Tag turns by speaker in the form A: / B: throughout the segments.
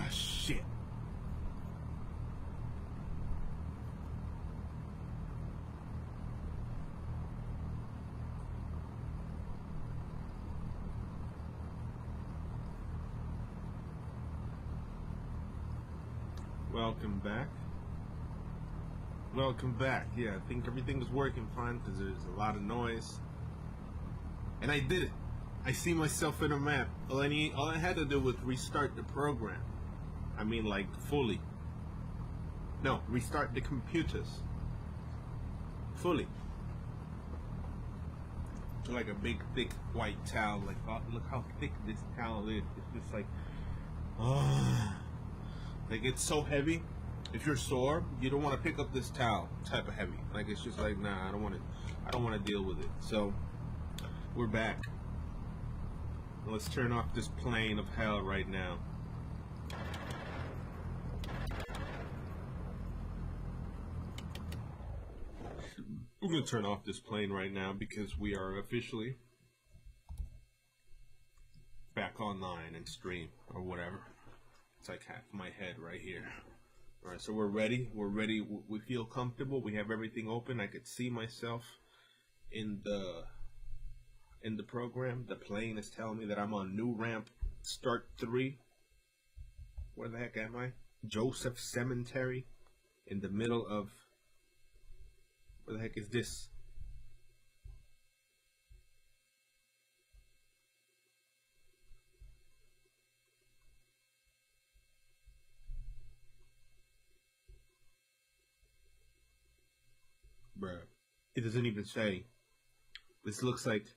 A: Ah, shit. Welcome back. Welcome back. Yeah, I think everything's working fine because there's a lot of noise. And I did it. I see myself in a map. All I had to do was restart the program. I mean, like, fully. No, restart the computers. Fully. Like a big, thick white towel. Like, look how thick this towel is. It's just like, like, it's so heavy. If you're sore, you don't want to pick up this towel. Type of heavy. Like, it's just like, nah, I don't want to deal with it. So, we're back. Let's turn off this plane of hell right now. We're going to turn off this plane right now because we are officially back online and stream or whatever. It's like half my head right here. Alright, so we're ready. We're ready. We feel comfortable. We have everything open. I could see myself in the program. The plane is telling me that I'm on new ramp start 3. Where the heck am I? Joseph Cemetery in the middle of... Where the heck is this? Bruh. It doesn't even say. This looks like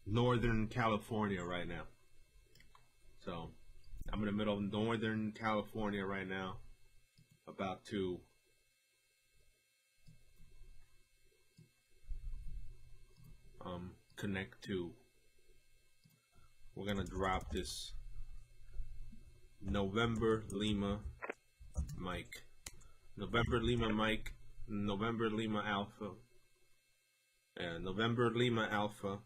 A: Northern California right now. So, I'm in the middle of Northern California right now. About to connect to... We're gonna drop this November Lima Mike. November Lima Mike. November Lima Alpha. And November Lima Alpha.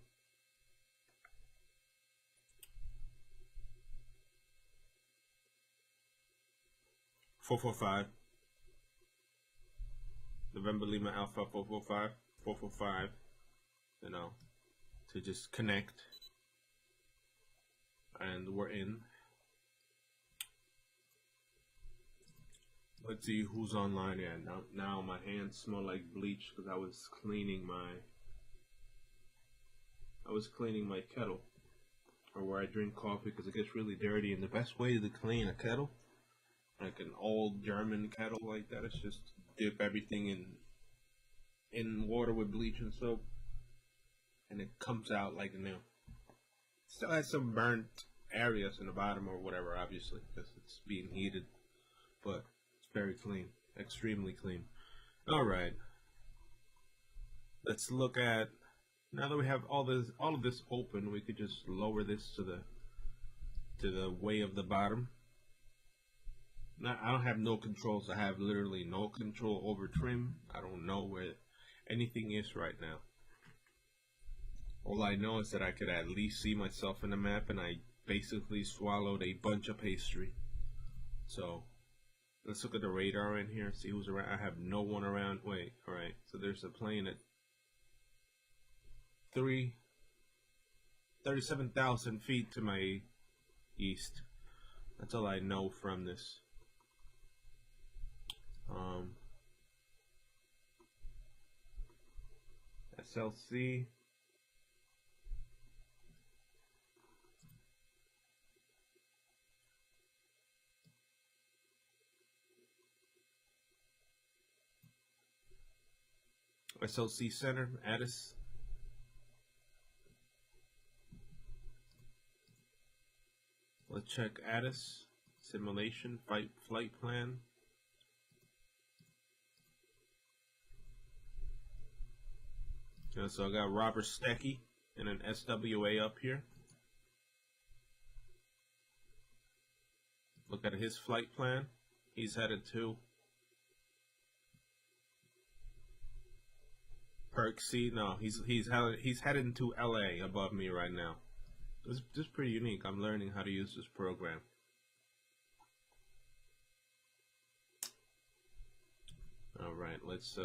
A: .445. November Lima Alpha 445. 445. You know, to just connect. And we're in. Let's see who's online. Yeah, now my hands smell like bleach because I was cleaning my kettle, or where I drink coffee, because it gets really dirty. And the best way to clean a kettle, like an old German kettle like that, is just dip everything in water with bleach and soap, and it comes out like new. Still has some burnt areas in the bottom or whatever, obviously, because it's being heated, but it's very clean, extremely clean. All right, let's look at, now that we have all of this open, we could just lower this to the way of the bottom. Now, I don't have no controls. I have literally no control over trim. I don't know where anything is right now. All I know is that I could at least see myself in the map, and I basically swallowed a bunch of pastry. So let's look at the radar in here, see who's around. I have no one around. Wait, alright, so there's a plane at 37,000 feet to my east. That's all I know from this. SLC. SLC Center, Addis. Let's check Addis. Simulation, flight plan. Yeah, so I got Robert Stecky and an SWA up here. Look at his flight plan. He's headed to Perk C. No, he's headed to LA above me right now. This is pretty unique. I'm learning how to use this program. All right, let's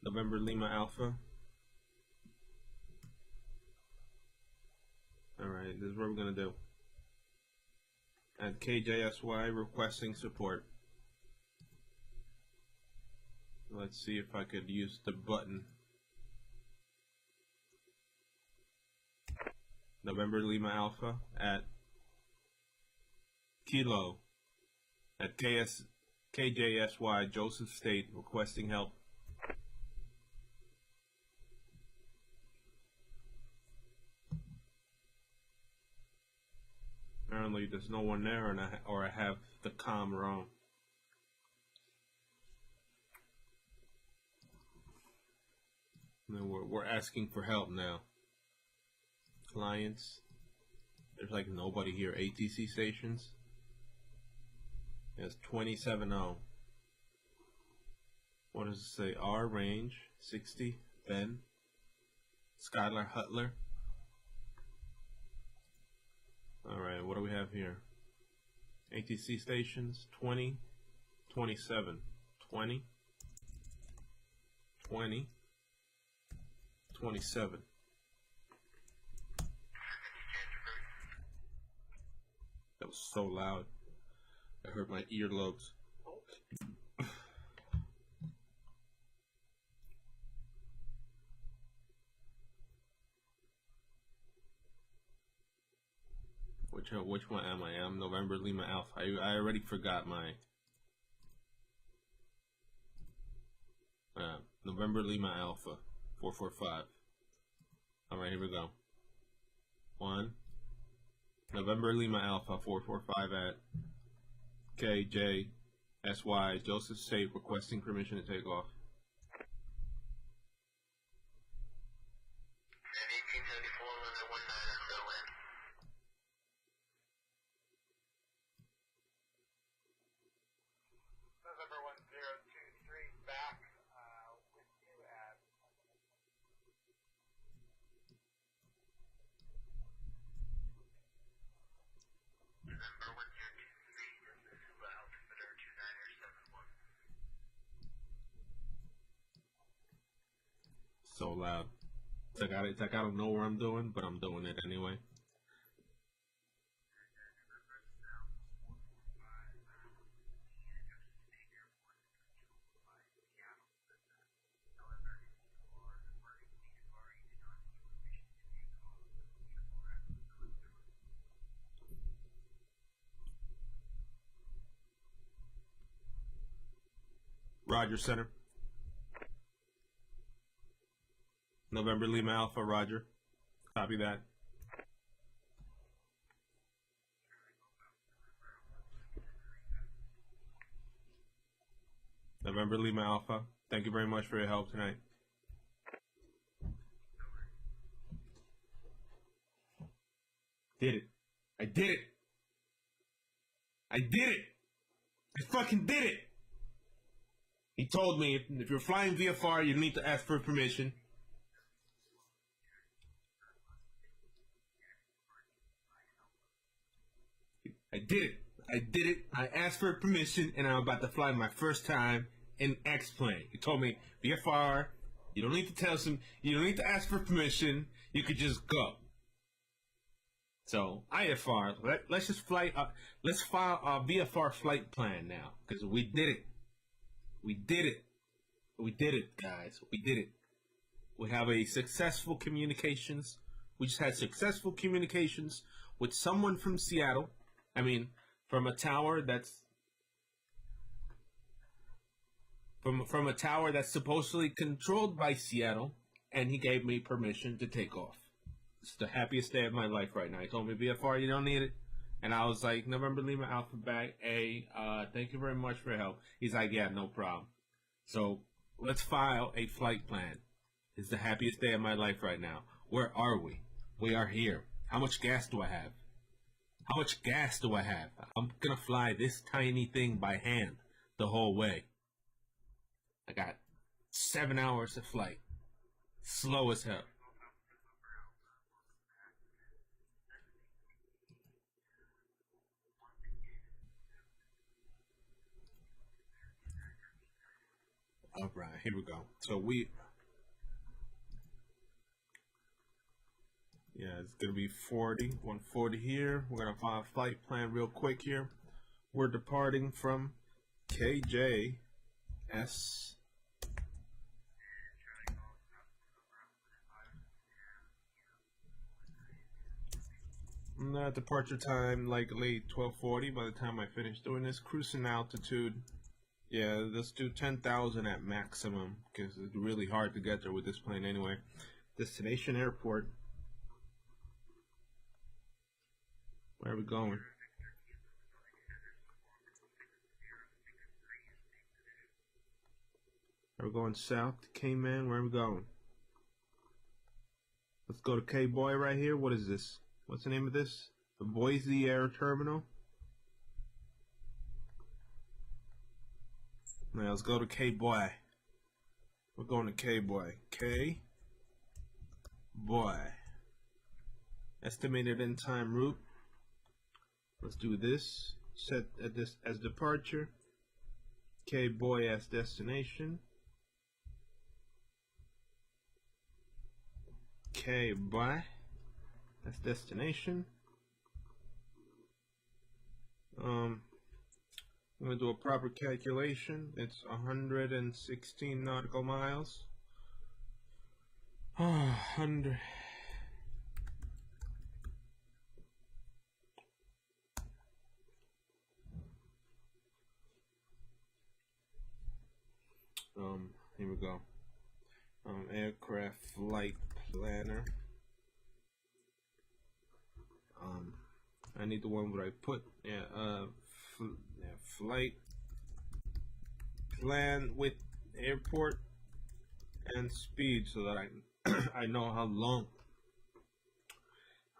A: November Lima Alpha. All right, this is what we're gonna do. At KJSY requesting support. Let's see if I could use the button. November Lima Alpha at Kilo at KJSY Joseph State requesting help. Apparently there's no one there, or I have the comm wrong. And we're asking for help now. Clients. There's like nobody here. ATC stations. It's 270. What does it say? R range 60. Ben. Skylar Hutler. Alright, what do we have here? ATC stations 20, 27. 20, 20, 27. That was so loud. I hurt my earlobes. Which one am I? I'm November Lima Alpha. I already forgot my November Lima Alpha 445. Alright, here we go. 1 November Lima Alpha 445 at KJSY Joseph State requesting permission to take off. So loud. It's like I don't know where I'm doing, but I'm doing it anyway. Roger, Center. November Lima Alpha, Roger. Copy that. November Lima Alpha, thank you very much for your help tonight. Did it. I did it. I did it. I fucking did it. He told me if you're flying VFR, you need to ask for permission. I did it. I did it. I asked for permission, and I'm about to fly my first time in X-plane. He told me VFR. You don't need to tell some. You don't need to ask for permission. You could just go. So IFR. Let's just fly. Let's file our VFR flight plan now, because we did it. We did it. We did it, guys. We did it. We have a successful communications. We just had successful communications with someone from Seattle. I mean, from a tower that's from a tower that's supposedly controlled by Seattle, and he gave me permission to take off. It's the happiest day of my life right now. He told me, VFR, you don't need it. And I was like, November Lima Alpha Bag A, thank you very much for your help. He's like, yeah, no problem. So let's file a flight plan. It's the happiest day of my life right now. Where are we? We are here. How much gas do I have? How much gas do I have? I'm gonna fly this tiny thing by hand the whole way. I got 7 hours of flight. Slow as hell. All right, here we go. Yeah, it's gonna be 140 here. We're gonna find a flight plan real quick here. We're departing from KJS. Departure time likely 12:40 by the time I finish doing this. Cruising altitude, yeah, let's do 10,000 at maximum because it's really hard to get there with this plane anyway. Destination airport. Where are we going? Are we going south to Cayman? Where are we going? Let's go to K Boy right here. What is this? What's the name of this? The Boise Air Terminal. Now let's go to K Boy. We're going to K Boy. K Boy. Estimated end time route. Let's do this. Set at this as departure. K Boy as destination. K Boy. That's destination. I'm gonna do a proper calculation. It's 116 nautical miles. 100. Here we go. Aircraft flight planner. I need the one where I put flight plan with airport and speed so that I know how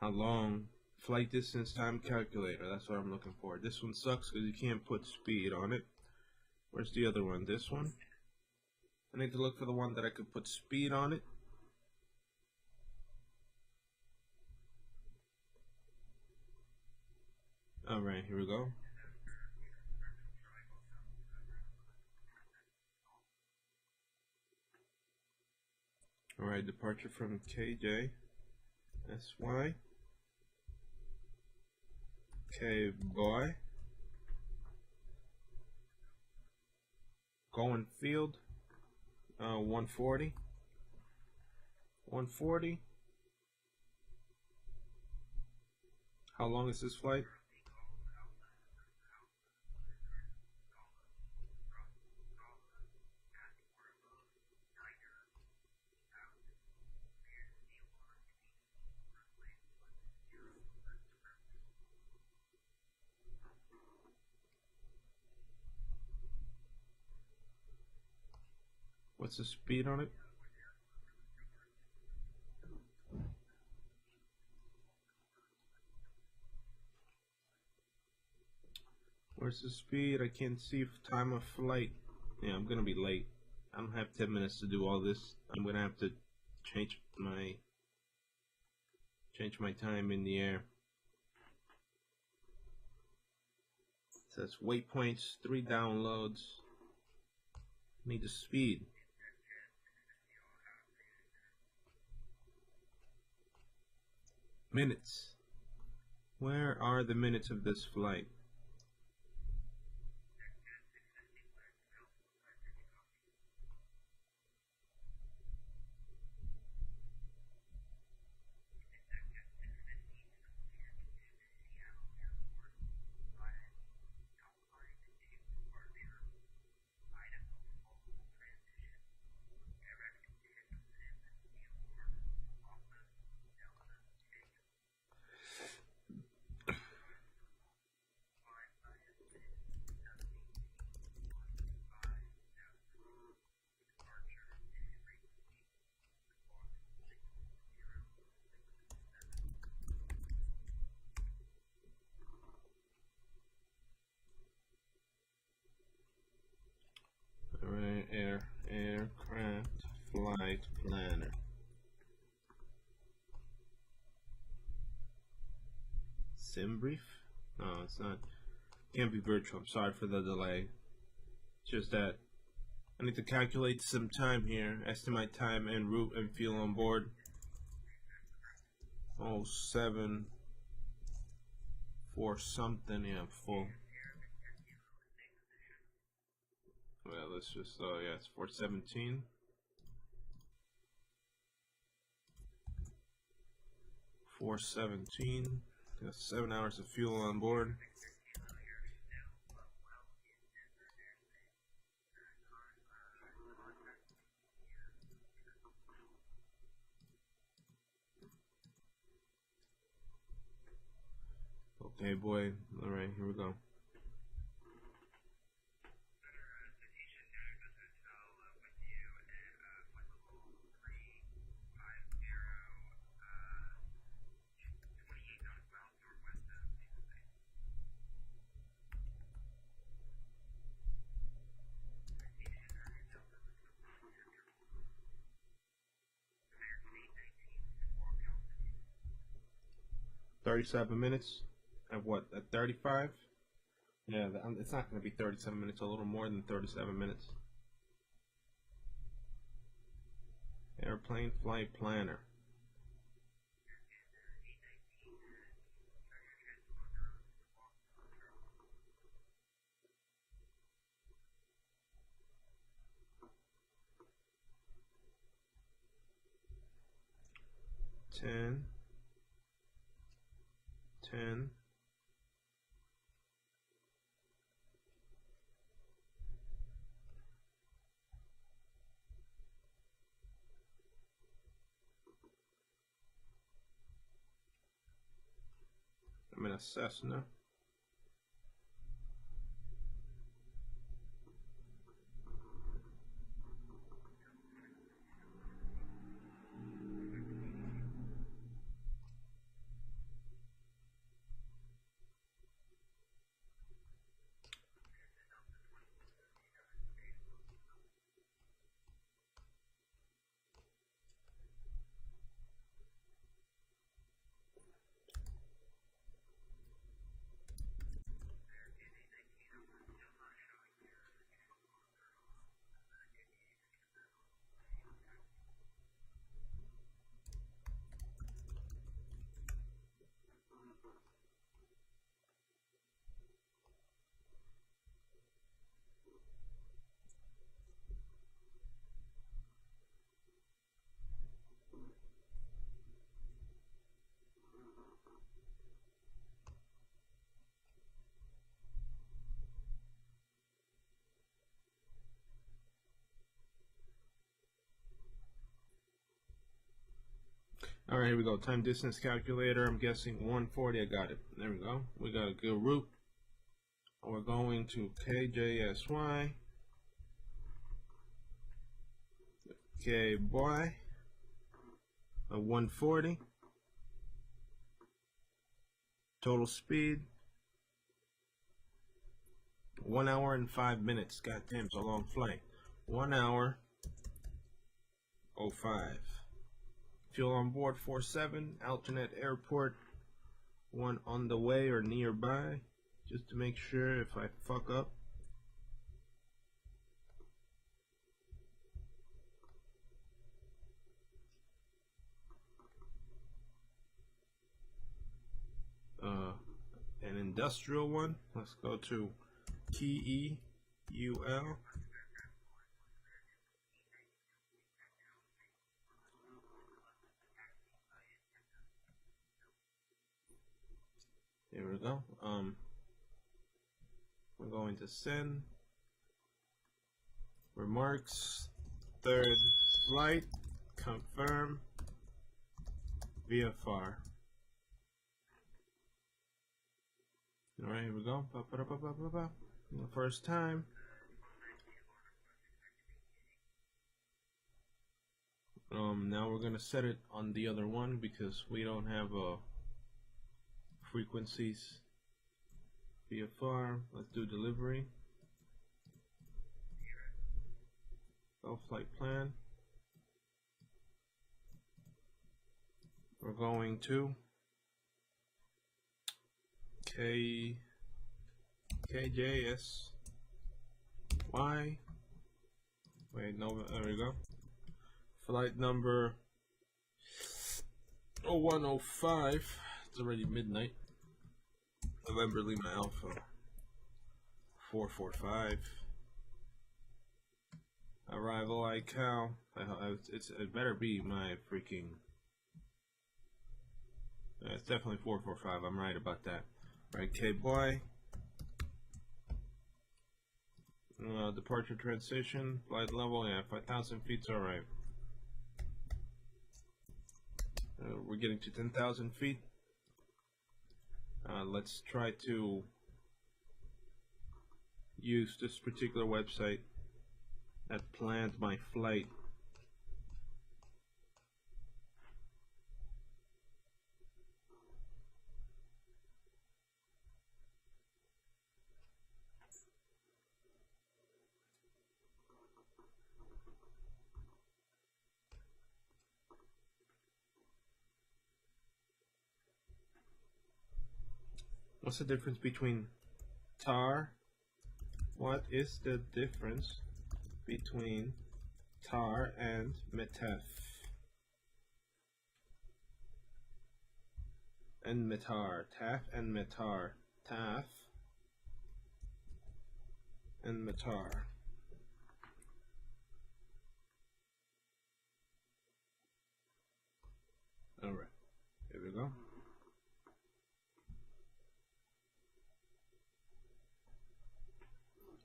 A: long flight distance time calculator. That's what I'm looking for. This one sucks because you can't put speed on it. Where's the other one? This one. I need to look for the one that I could put speed on it. Alright, here we go. Alright, departure from KJ. SY. K Boy. Going field. 140. 140. How long is this flight? What's the speed on it? Where's the speed? I can't see time of flight. Yeah, I'm gonna be late. I don't have 10 minutes to do all this. I'm gonna have to change my time in the air. It says waypoints, 3 downloads. Need the speed. Minutes. Where are the minutes of this flight? Alright, aircraft flight planner. Sim brief? No, it's not. Can't be virtual. I'm sorry for the delay. It's just that I need to calculate some time here. Estimate time en route and fuel on board. 07 for something. Yeah, full. Well, let's just, yeah, it's 417. 417. Got 7 hours of fuel on board. Okay, boy. All right, here we go. $37 minutes. At what? At 35? Yeah, it's not going to be 37 minutes. A little more than 37 minutes. Airplane flight planner. Ten. I'm in a Cessna. Alright, here we go. Time distance calculator. I'm guessing 140. I got it. There we go. We got a good route. We're going to KJSY. Okay, boy. A 140. Total speed. 1 hour and 5 minutes. God damn, it's a long flight. 1 hour. 05. Fuel on board 47. Alternate airport. One on the way or nearby. Just to make sure if I fuck up. An industrial one. Let's go to KEUL. Here we go. We're going to send remarks. Third flight. Confirm. VFR. Alright, here we go. The first time. Now we're gonna set it on the other one because we don't have frequencies. VFR. Let's do delivery. Go flight plan. We're going to KJSY Wait, no, there we go. Flight number 0105. It's already midnight. November Lima Alpha 445. Arrival ICAO. It better be my freaking. It's definitely 445. I'm right about that. Right, K-Boy. Departure transition. Flight level, yeah, 5,000 feet's alright. We're getting to 10,000 feet. Let's try to use this particular website that planned my flight. What's the difference between tar? What is the difference between tar and metaf? And metar. Taf and metar. Taf and metar. Alright, here we go.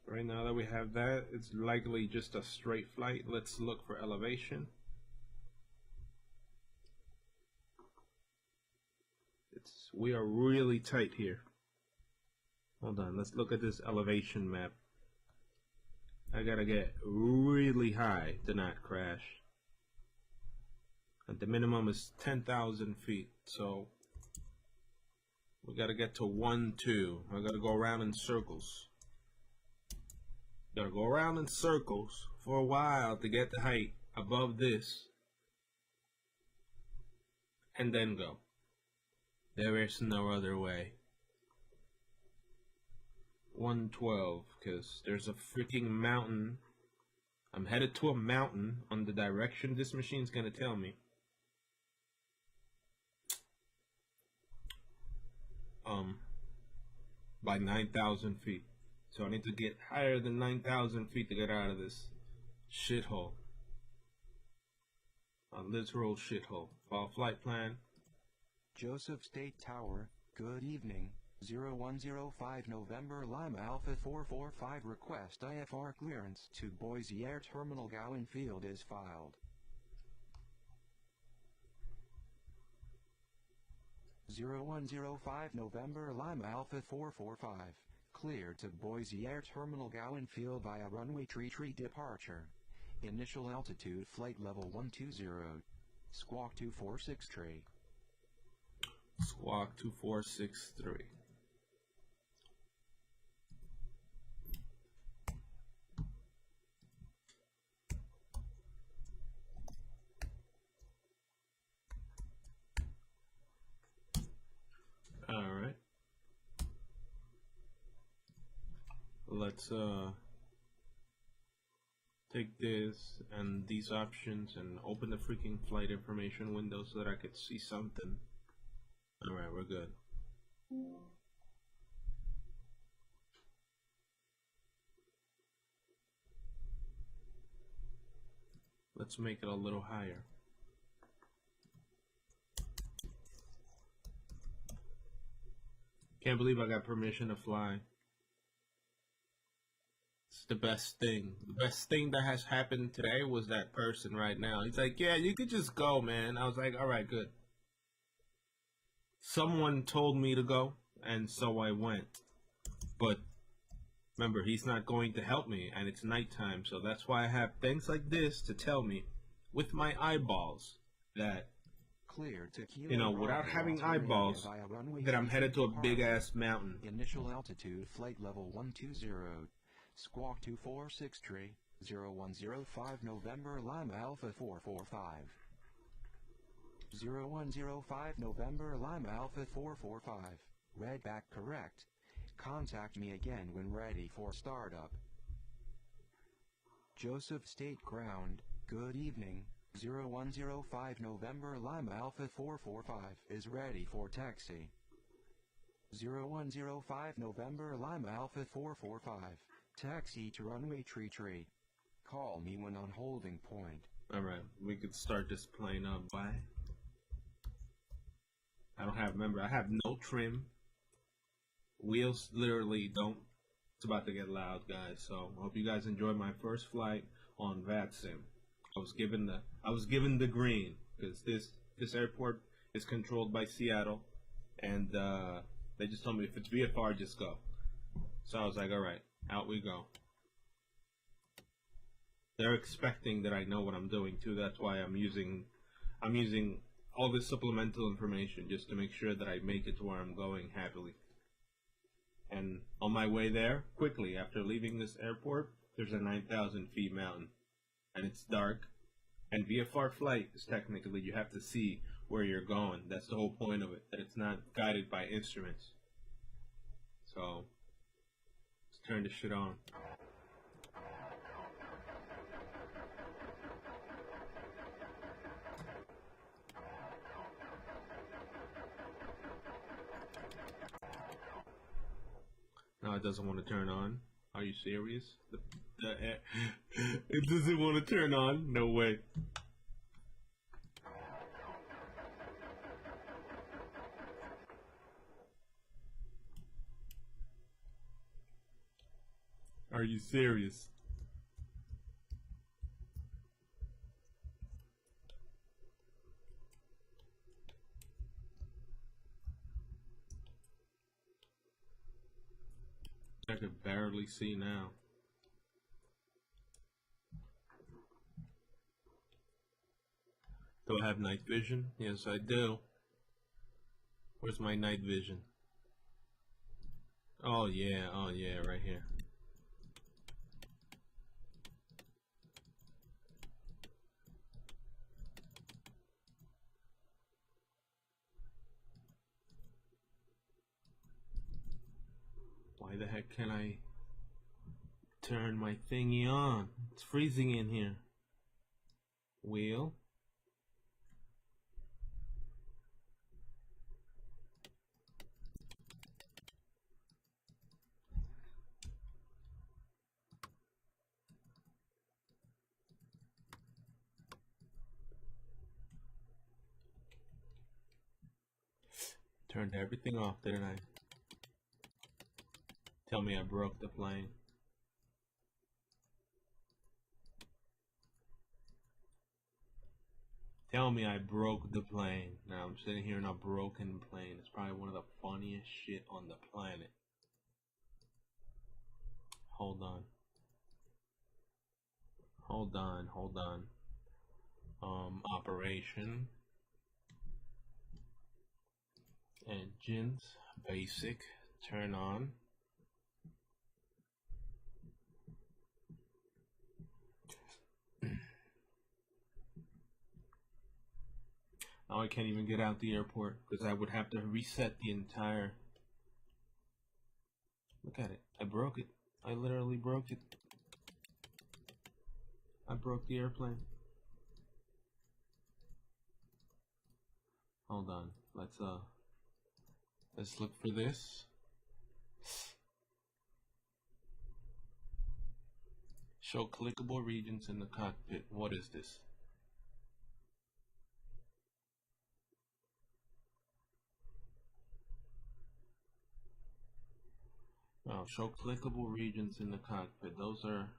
A: Right now that we have that, it's likely just a straight flight. Let's look for elevation. We are really tight here. Hold on, let's look at this elevation map. I gotta get really high to not crash. And the minimum is 10,000 feet, so we gotta get to 1, 2. I gotta go around in circles. Gotta go around in circles for a while to get the height above this, and then go. There is no other way. 112, because there's a freaking mountain. I'm headed to a mountain on the direction this machine's gonna tell me. By 9,000 feet. So I need to get higher than 9,000 feet to get out of this shithole. A literal shithole. Follow flight plan.
B: Joseph State Tower, good evening. 0105 November Lima Alpha 445 request IFR clearance to Boise Air Terminal Gowan Field is filed. 0105 November Lima Alpha 445, cleared to Boise Air Terminal Gowan Field via runway tree departure. Initial altitude flight level 120. Squawk 2463.
A: Squawk 2463. Alright. Let's take this and these options and open the freaking flight information window so that I could see something. Alright, we're good. Let's make it a little higher. Can't believe I got permission to fly. It's the best thing. The best thing that has happened today was that person right now. He's like, yeah, you could just go, man. I was like, alright, good. Someone told me to go, and so I went. But remember, he's not going to help me, and it's nighttime, so that's why I have things like this to tell me with my eyeballs that, you know, without having eyeballs, that I'm headed to a big-ass mountain.
B: Initial altitude flight level 120. Squawk 2463. 0105 November Lima Alpha 445. 0105 November Lima Alpha 445. Read back correct. Contact me again when ready for startup. Joseph State Ground, good evening, 0105 November Lima Alpha 445 is ready for taxi. 0105 November Lima Alpha 445, taxi to runway tree. Call me when on holding point.
A: Alright, we could start this plane up. Why? I don't have, remember, I have no trim. Wheels literally don't. It's about to get loud, guys. So I hope you guys enjoyed my first flight on VATSIM. I was given the green because this airport is controlled by Seattle, and they just told me if it's VFR, just go. So I was like, all right, out we go. They're expecting that I know what I'm doing too. That's why I'm using all this supplemental information just to make sure that I make it to where I'm going happily. And on my way there, quickly after leaving this airport, there's a 9,000 feet mountain, and it's dark. And VFR flight is technically you have to see where you're going. That's the whole point of it, that it's not guided by instruments. So let's turn this shit on. No, it doesn't want to turn on. Are you serious? It doesn't want to turn on? No way. Are you serious? I can barely see now. Do I have night vision? Yes, I do. Where's my night vision? Oh yeah, right here. Why the heck can I turn my thingy on? It's freezing in here. Wheel. Turned everything off, didn't I? Tell me I broke the plane. Tell me I broke the plane. Now I'm sitting here in a broken plane. It's probably one of the funniest shit on the planet. Hold on. Operation. Engines. Basic. Turn on. Now I can't even get out the airport because I would have to reset the entire... Look at it. I broke it. I literally broke it. I broke the airplane. Hold on. Let's look for this. Show clickable regions in the cockpit. What is this? Oh, show clickable regions in the cockpit. Those are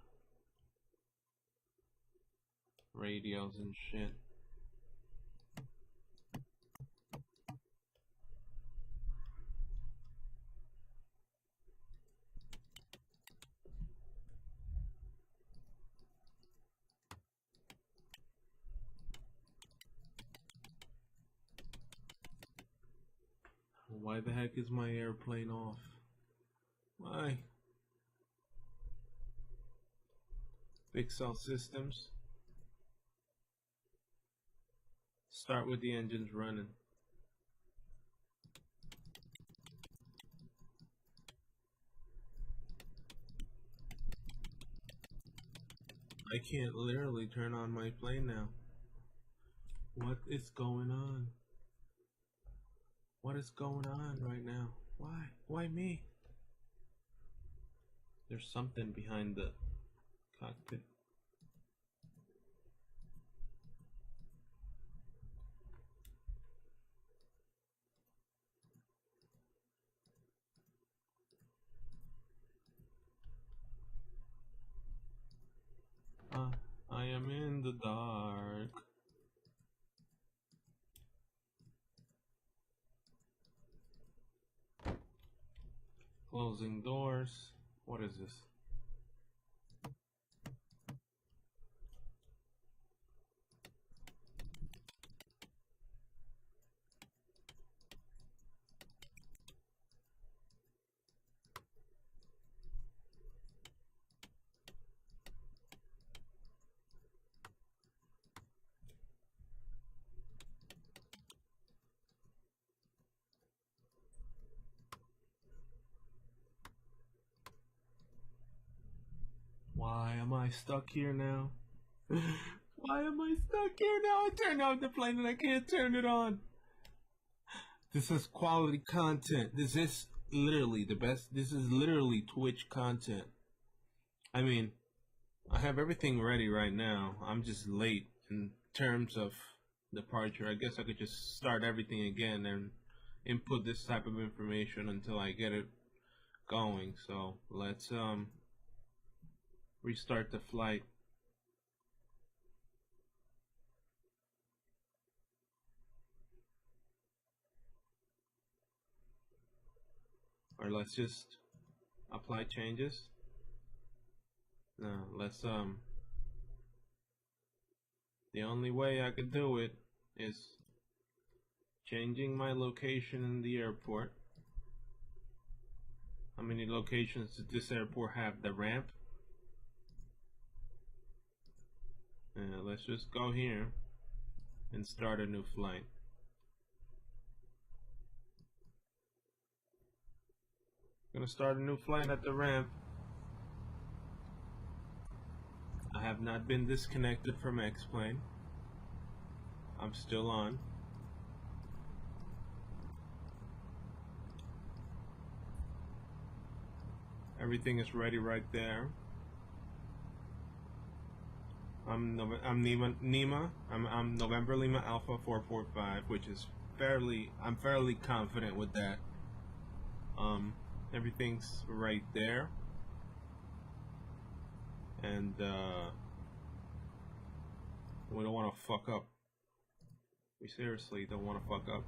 A: radios and shit. Why the heck is my airplane off? Why? Fix all systems. Start with the engines running. I can't literally turn on my plane now. What is going on? What is going on right now? Why? Why me? There's something behind the cockpit. I am in the dark. Closing doors. What is this? Why am I stuck here now? Why am I stuck here now? I turned off the plane and I can't turn it on. This is quality content. This is literally the best. This is literally Twitch content. I mean, I have everything ready right now. I'm just late in terms of departure. I guess I could just start everything again and input this type of information until I get it going. So let's restart the flight. Or let's just apply changes. No, let's the only way I could do it is changing my location in the airport. How many locations does this airport have? The ramp? Let's just go here and start a new flight. Gonna start a new flight at the ramp. I have not been disconnected from X-Plane. I'm still on. Everything is ready right there. I'm November Lima Alpha 445, which is I'm fairly confident with that. Everything's right there. And we don't want to fuck up. We seriously don't want to fuck up.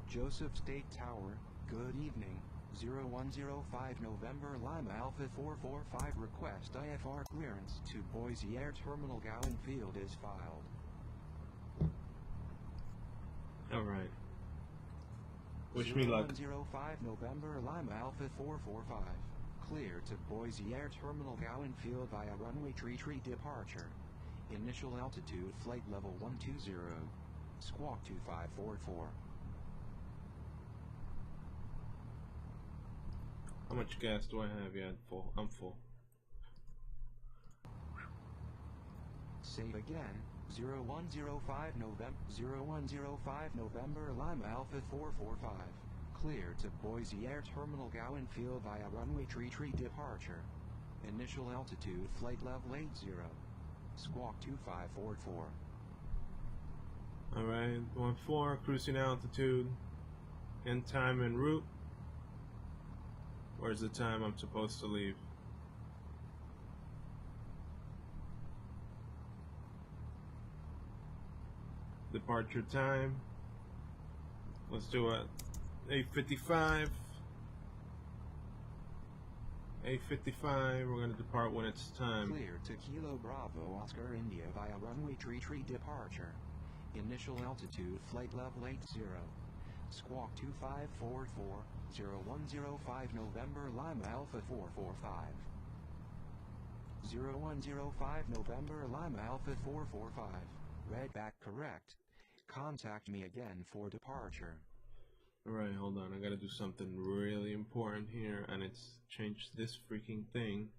B: Joseph State Tower, good evening. 0105 November Lima Alpha 445 request IFR clearance to Boise Air Terminal Gowan Field is filed.
A: Alright. Wish me luck.
B: 0105 November Lima Alpha 445. Clear to Boise Air Terminal Gowan Field via runway 33 departure. Initial altitude flight level 120. Squawk 2544.
A: How much gas do I have? Yeah, I'm full.
B: Save again. 0105 November Lima Alpha 445. Clear to Boise Air Terminal Gowan Field via runway 33 departure. Initial altitude flight level 80. Squawk 2544.
A: Alright, 14, cruising altitude, end time en route. Where's the time I'm supposed to leave? Departure time. Let's do it. 8:55. 8:55. We're gonna depart when it's time.
B: Clear to Kilo Bravo Oscar India via runway 33 departure. Initial altitude flight level 80. Squawk 2544. 0105 November Lima Alpha 445. 0105 November Lima Alpha 445. Read back correct. Contact me again for departure.
A: Alright, hold on. I gotta do something really important here, and it's change this freaking thing.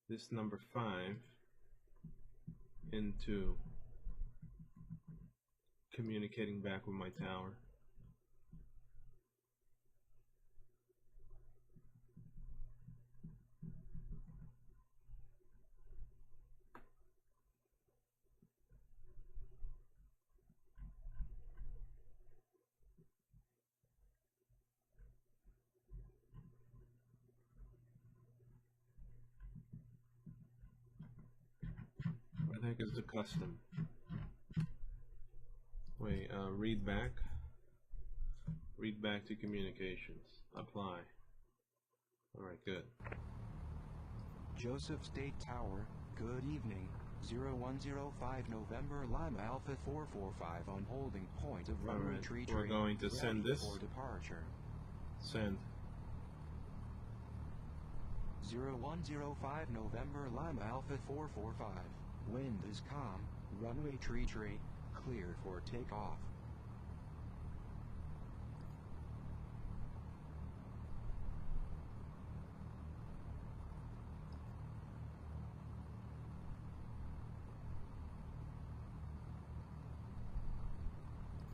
A: this number 5 into communicating back with my tower. I think it's the custom. Wait, read back. Read back to communications. Apply. Alright, good.
B: Joseph State Tower, good evening. 0105 November Lima Alpha 445 on holding point of runway
A: Alright,
B: tree
A: we're going to send this.
B: For departure.
A: Send.
B: 0105 November Lima Alpha 445. Wind is calm, runway tree, cleared for takeoff.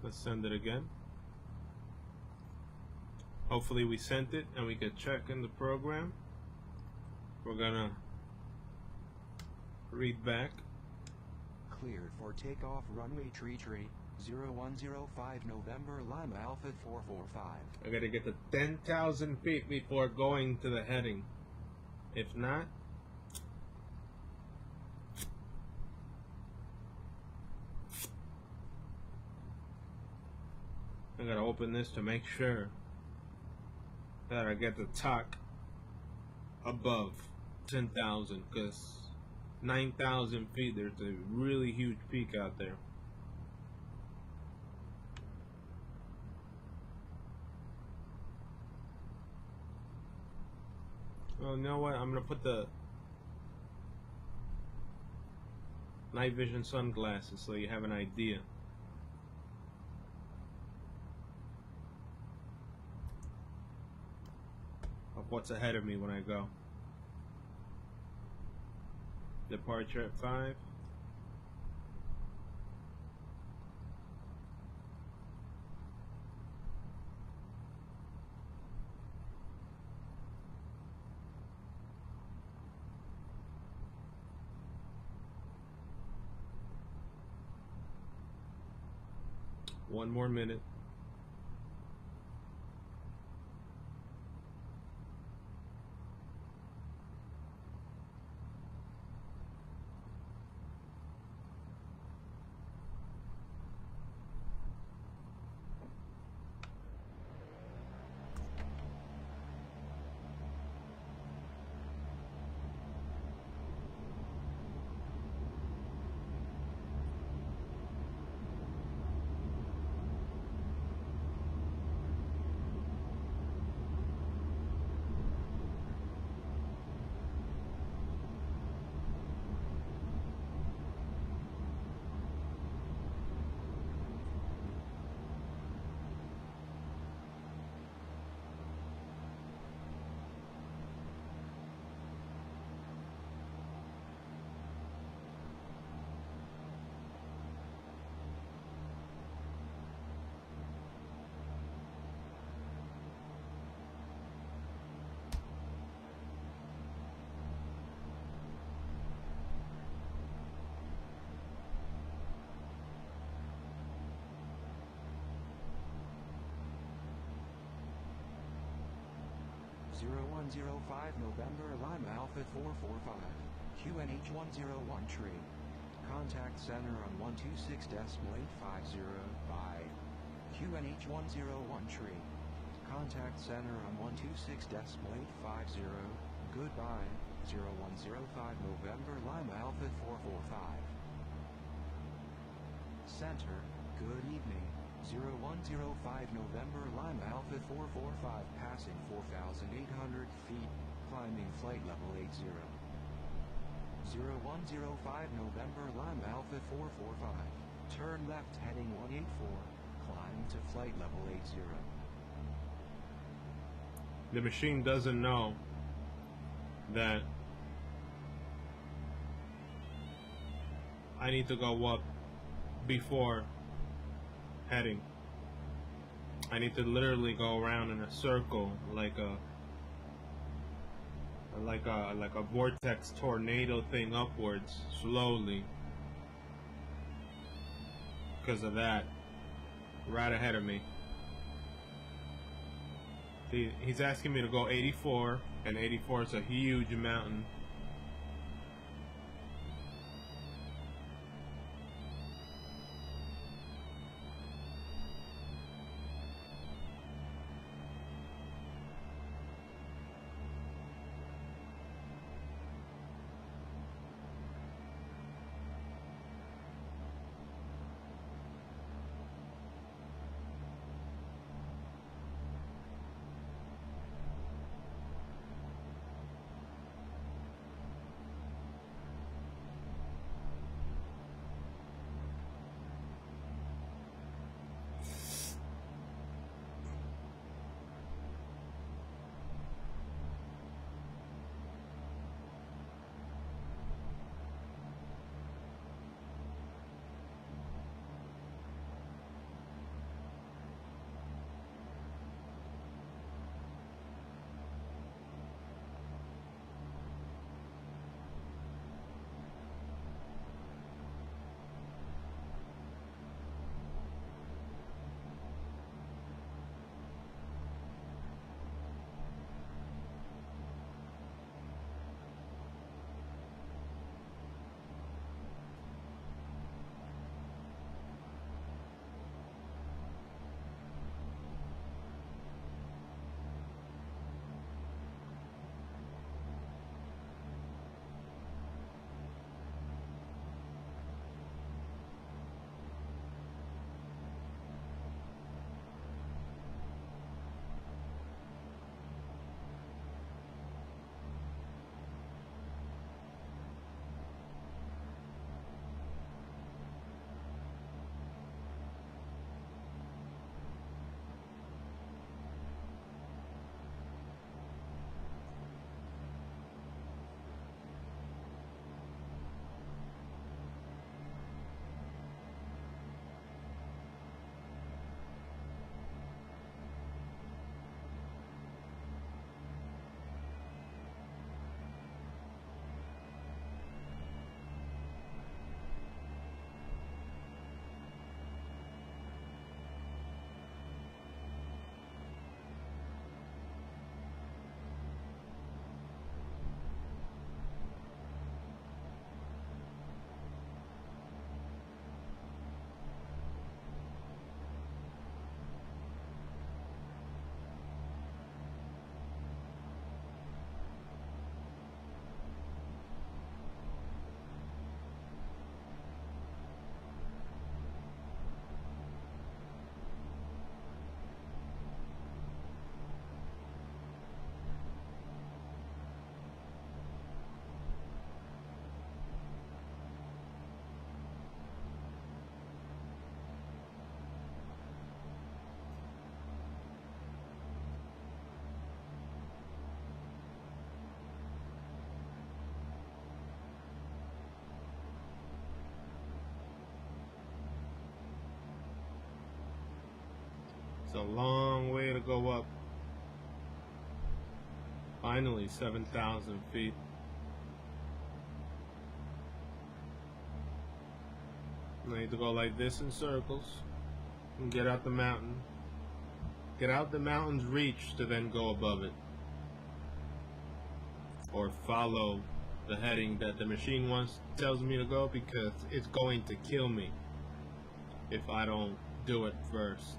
A: Let's send it again. Hopefully we sent it and we can check in the program. We're gonna read back.
B: Cleared for takeoff runway tree 0105 November Lima Alpha 445.
A: I gotta get to 10,000 feet before going to the heading. If not, I gotta open this to make sure that I get the talk above 10,000, because 9,000 feet, there's a really huge peak out there. Well, you know what? I'm gonna put the night vision sunglasses so you have an idea. Of what's ahead of me when I go. Departure at 5. One more minute.
B: November Lima Alpha 445. QNH 101 tree. Contact center on 126.850 by QNH 101 tree. Contact center on 126.850. Goodbye. 0105 November Lima Alpha 445. Center, good evening. 0105 November Lima Alpha 445 passing 4,800 feet, climbing flight level 80. 0105 November Lima Alpha 445, turn left heading 184, climb to flight level 80.
A: The machine doesn't know that I need to go up before heading. I need to literally go around in a circle like a vortex tornado thing upwards slowly. Because of that, right ahead of me. He's asking me to go 84, and 84 is a huge mountain. It's a long way to go up. Finally, 7,000 feet. I need to go like this in circles and get out the mountain. Get out the mountain's reach to then go above it. Or follow the heading that the machine tells me to go, because it's going to kill me if I don't do it first.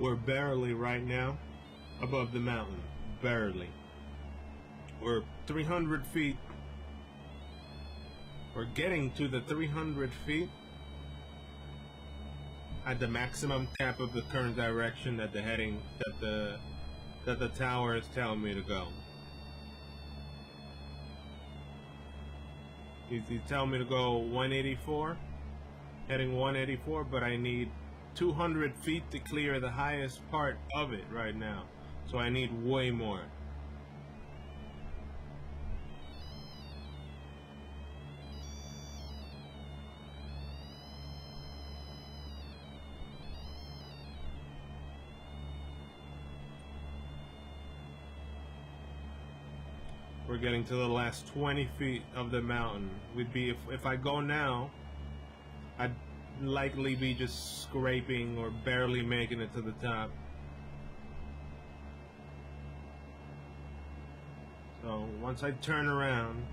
A: We're barely right now above the mountain. Barely. We're 300 feet. We're getting to the 300 feet at the maximum cap of the current direction that the heading that the tower is telling me to go. He's telling me to go 184, heading 184, but I need 200 feet to clear the highest part of it right now. So I need way more. We're getting to the last 20 feet of the mountain. We'd be, if I go now, I'd likely be just scraping or barely making it to the top. So once I turn around,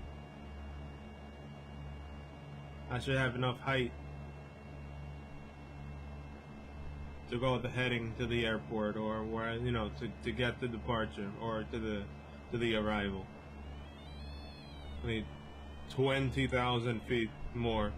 A: I should have enough height to go with the heading to the airport, or where, you know, to get the departure or to the arrival. I need 20,000 feet more.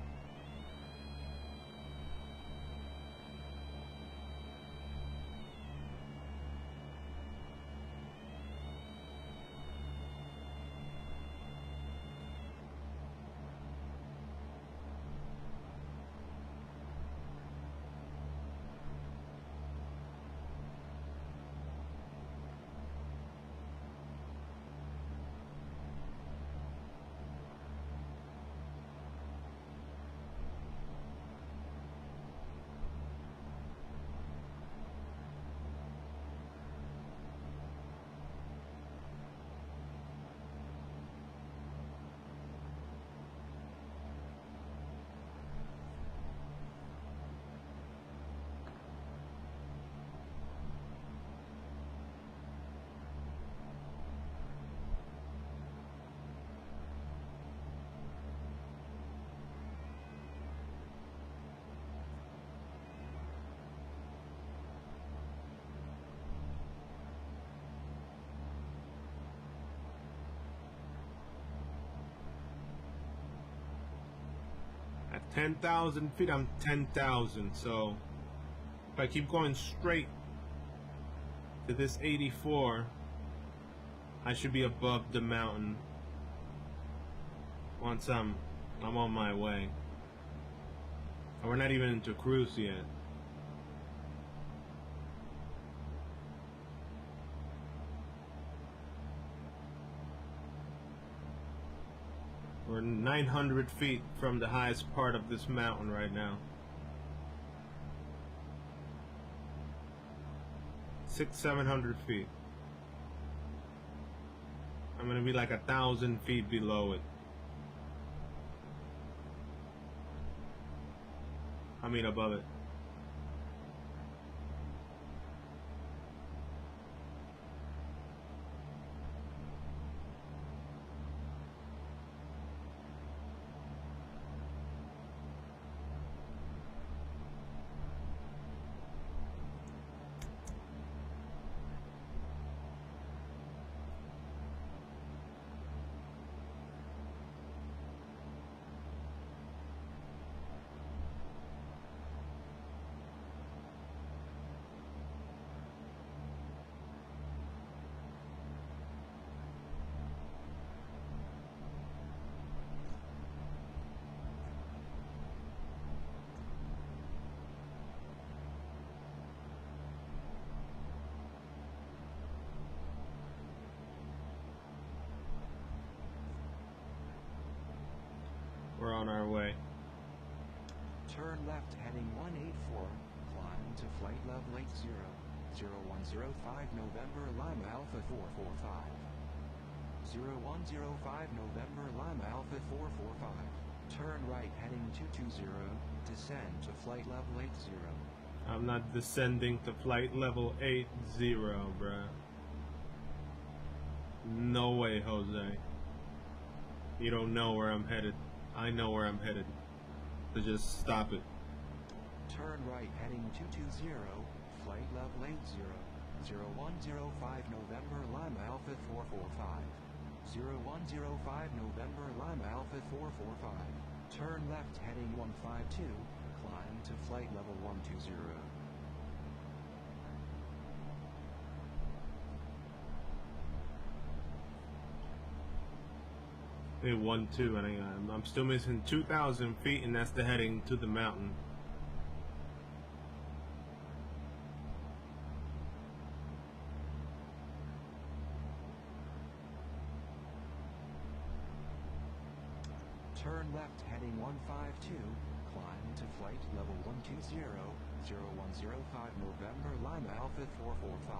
A: At 10,000 feet, I'm 10,000. So if I keep going straight to this 84, I should be above the mountain once I'm on my way. And we're not even into cruise yet. We're 900 feet from the highest part of this mountain right now. 700 feet. I'm gonna be like 1,000 feet below it. I mean above it. We're on our way.
B: Turn left heading 184, climb to flight level 80, 0105 November Lima Alpha 445. 0105 November Lima Alpha 445. Turn right heading 220, descend to flight level 80.
A: I'm not descending to flight level 80, bruh. No way, Jose. You don't know where I'm headed. I know where I'm headed. So just stop it.
B: Turn right heading 220, flight level 0105 November Lima Alpha 445. 0105 November Lima Alpha 445. Turn left heading 152, climb to flight level 120.
A: Hey, 1-2, and I'm still missing 2,000 feet, and that's the heading to the mountain.
B: Turn left heading 152, climb to flight level 120, 0105 November Lima Alpha 445.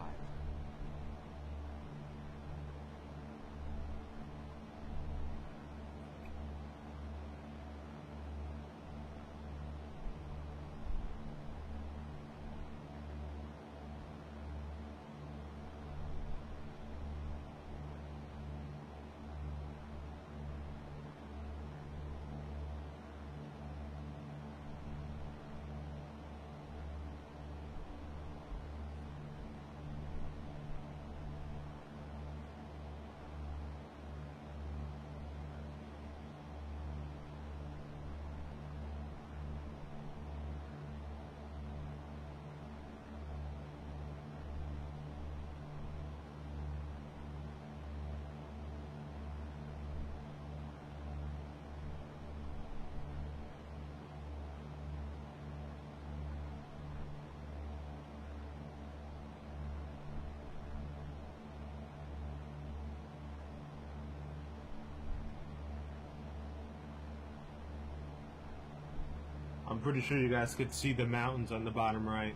A: I'm pretty sure you guys could see the mountains on the bottom right.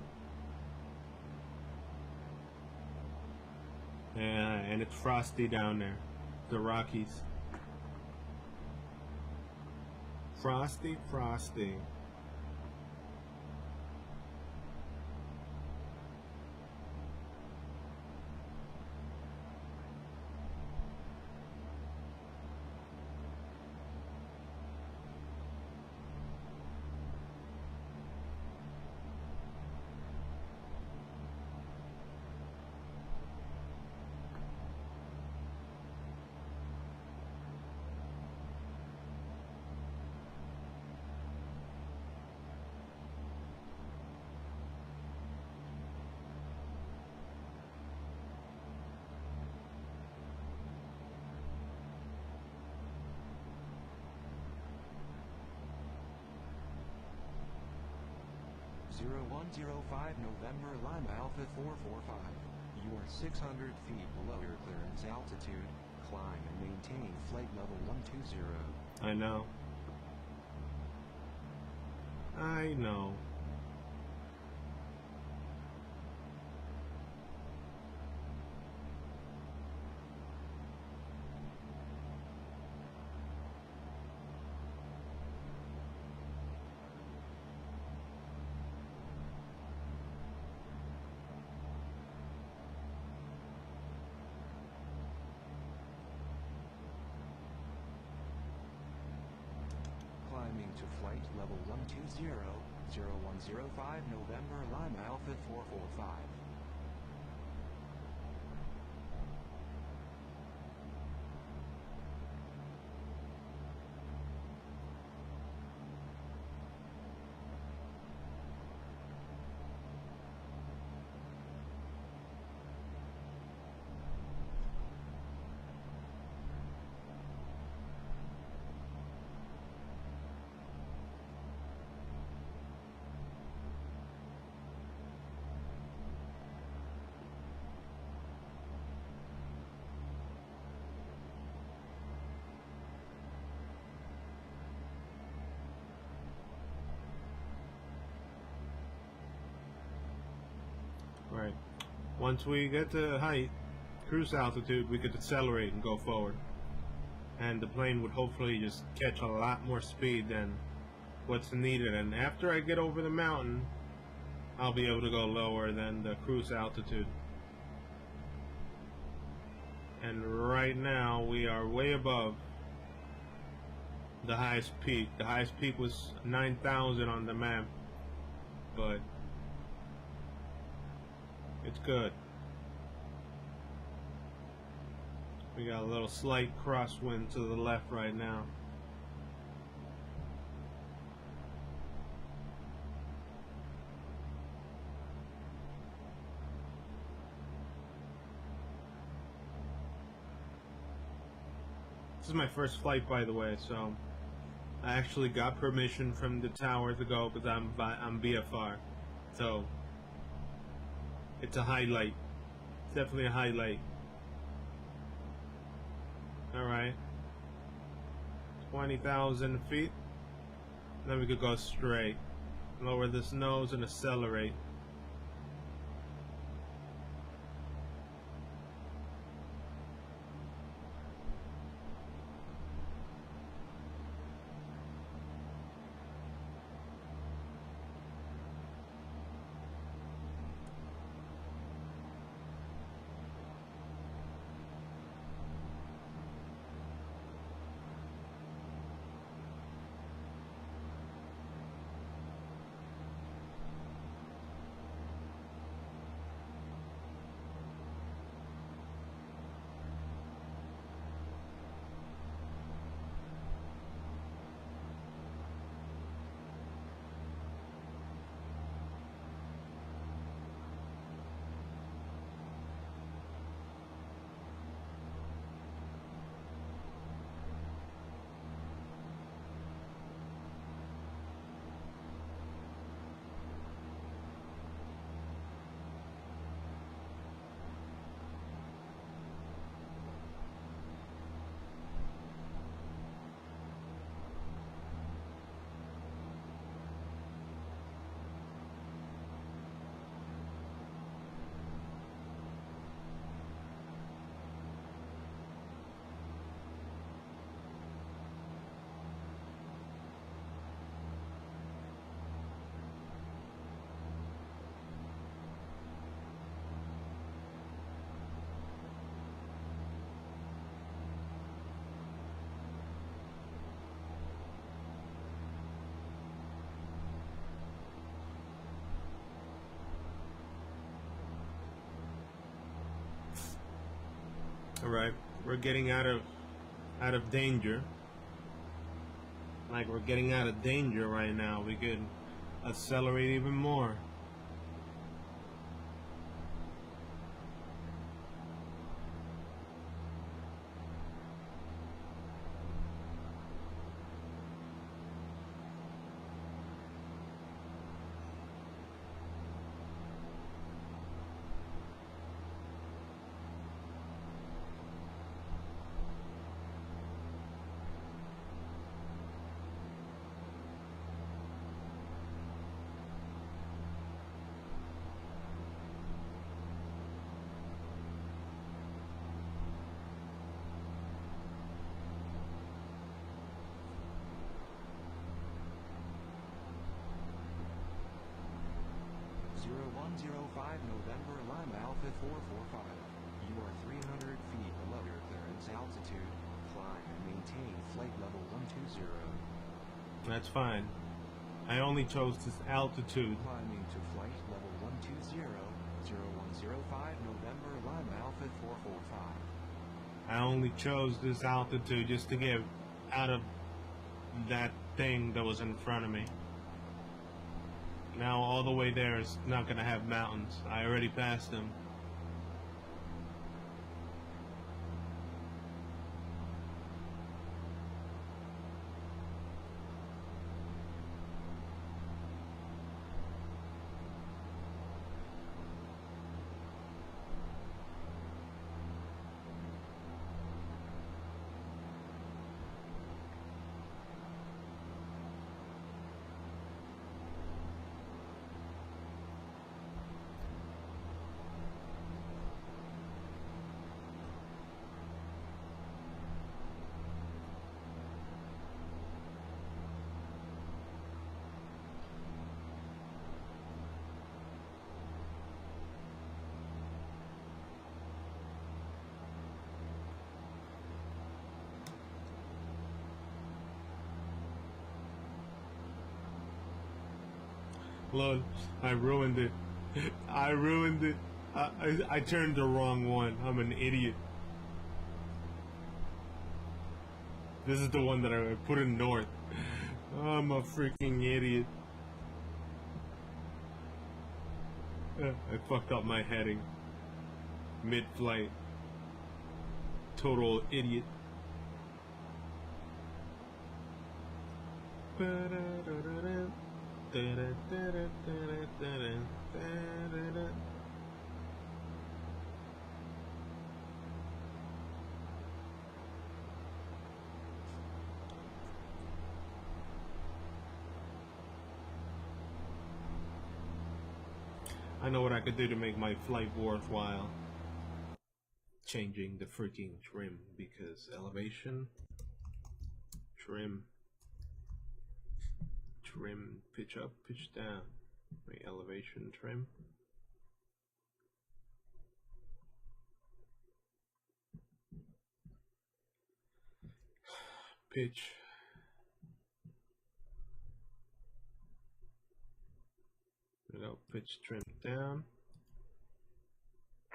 A: Yeah, and it's frosty down there. The Rockies. Frosty, frosty.
B: Zero 0105 November Lima Alpha 445. You are 600 feet below your clearance altitude. Climb and maintain flight level 120.
A: I know. I know.
B: Climbing to flight level 120, 0105 November Lima Alpha 445.
A: Right. Once we get to height, cruise altitude, we could accelerate and go forward. And the plane would hopefully just catch a lot more speed than what's needed. And after I get over the mountain, I'll be able to go lower than the cruise altitude. And right now, we are way above the highest peak. The highest peak was 9,000 on the map. But It's good. We got a little slight crosswind to the left right now. This is my first flight, by the way, so I actually got permission from the tower to go because I'm BFR. So it's a highlight. It's definitely a highlight. Alright. 20,000 feet. Then we could go straight. Lower this nose and accelerate. Alright, we're getting out of danger. Like we're getting out of danger right now. We could accelerate even more.
B: November Lima Alpha 445. You are 300 feet below your clearance altitude. Climb and maintain flight level 120.
A: That's fine. I only chose this altitude.
B: Climbing to flight level 120, 0105 November Lima Alpha 445.
A: I only chose this altitude just to get out of that thing that was in front of me. Now all the way there is not going to have mountains. I already passed them. Lord, I ruined it. I ruined it. I turned the wrong one. I'm an idiot. This is the one that I put in north. I'm a freaking idiot. I fucked up my heading. Mid-flight. Total idiot. I know what I could do to make my flight worthwhile. Changing the freaking trim, because elevation, trim, pitch up, pitch down. My elevation trim. Pitch. Pitch trim down.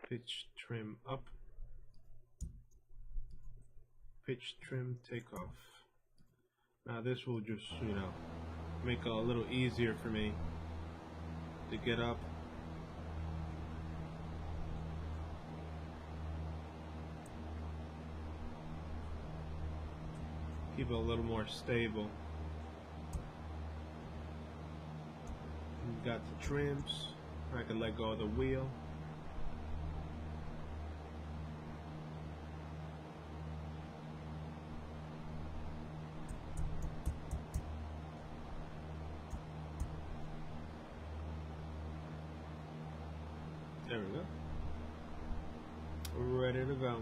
A: Pitch trim up. Pitch trim takeoff. Now this will just, make it a little easier for me to get up. Keep it a little more stable. Got the trims. I can let go of the wheel. There we go. We're ready to go.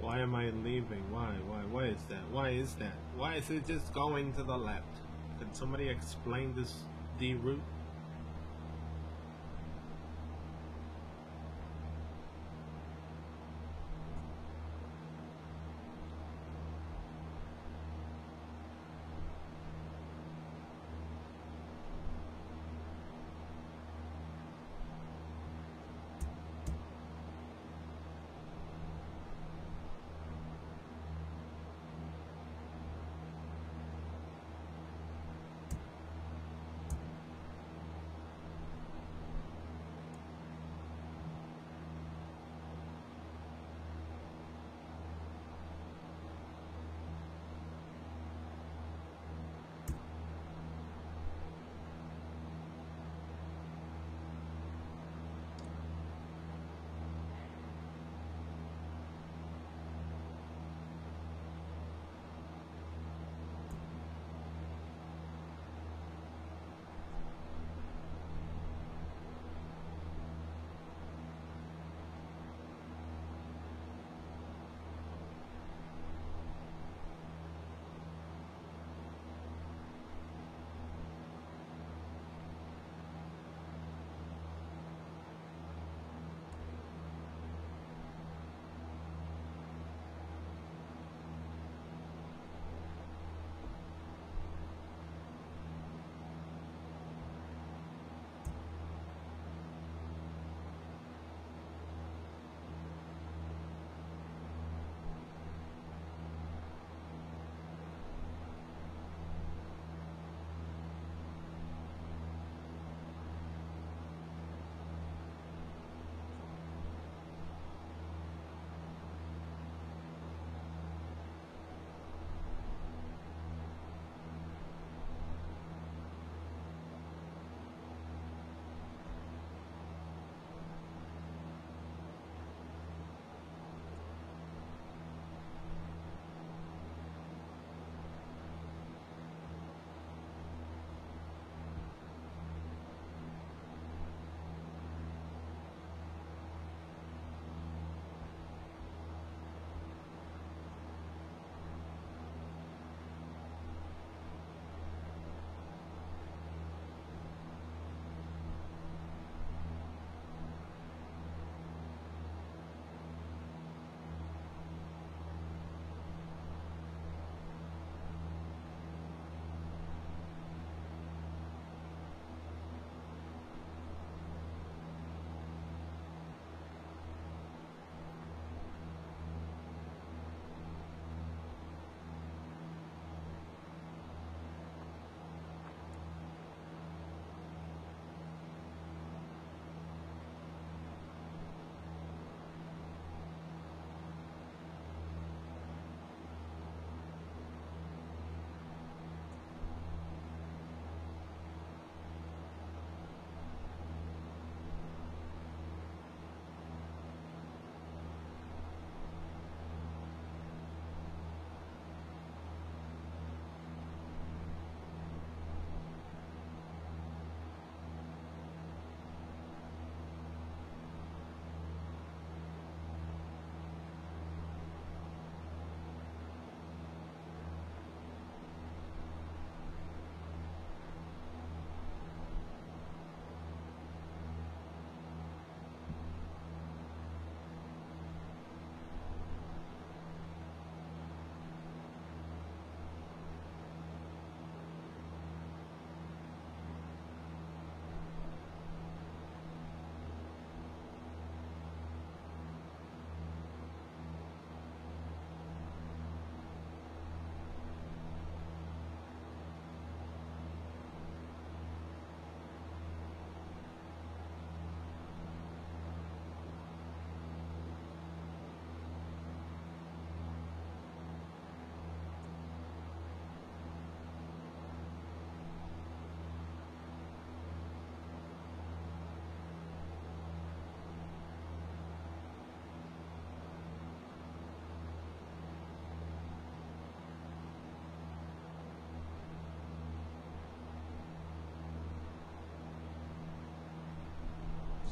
A: Why am I leaving? Why is that? Why is that? Why is it just going to the left? Can somebody explain this D route?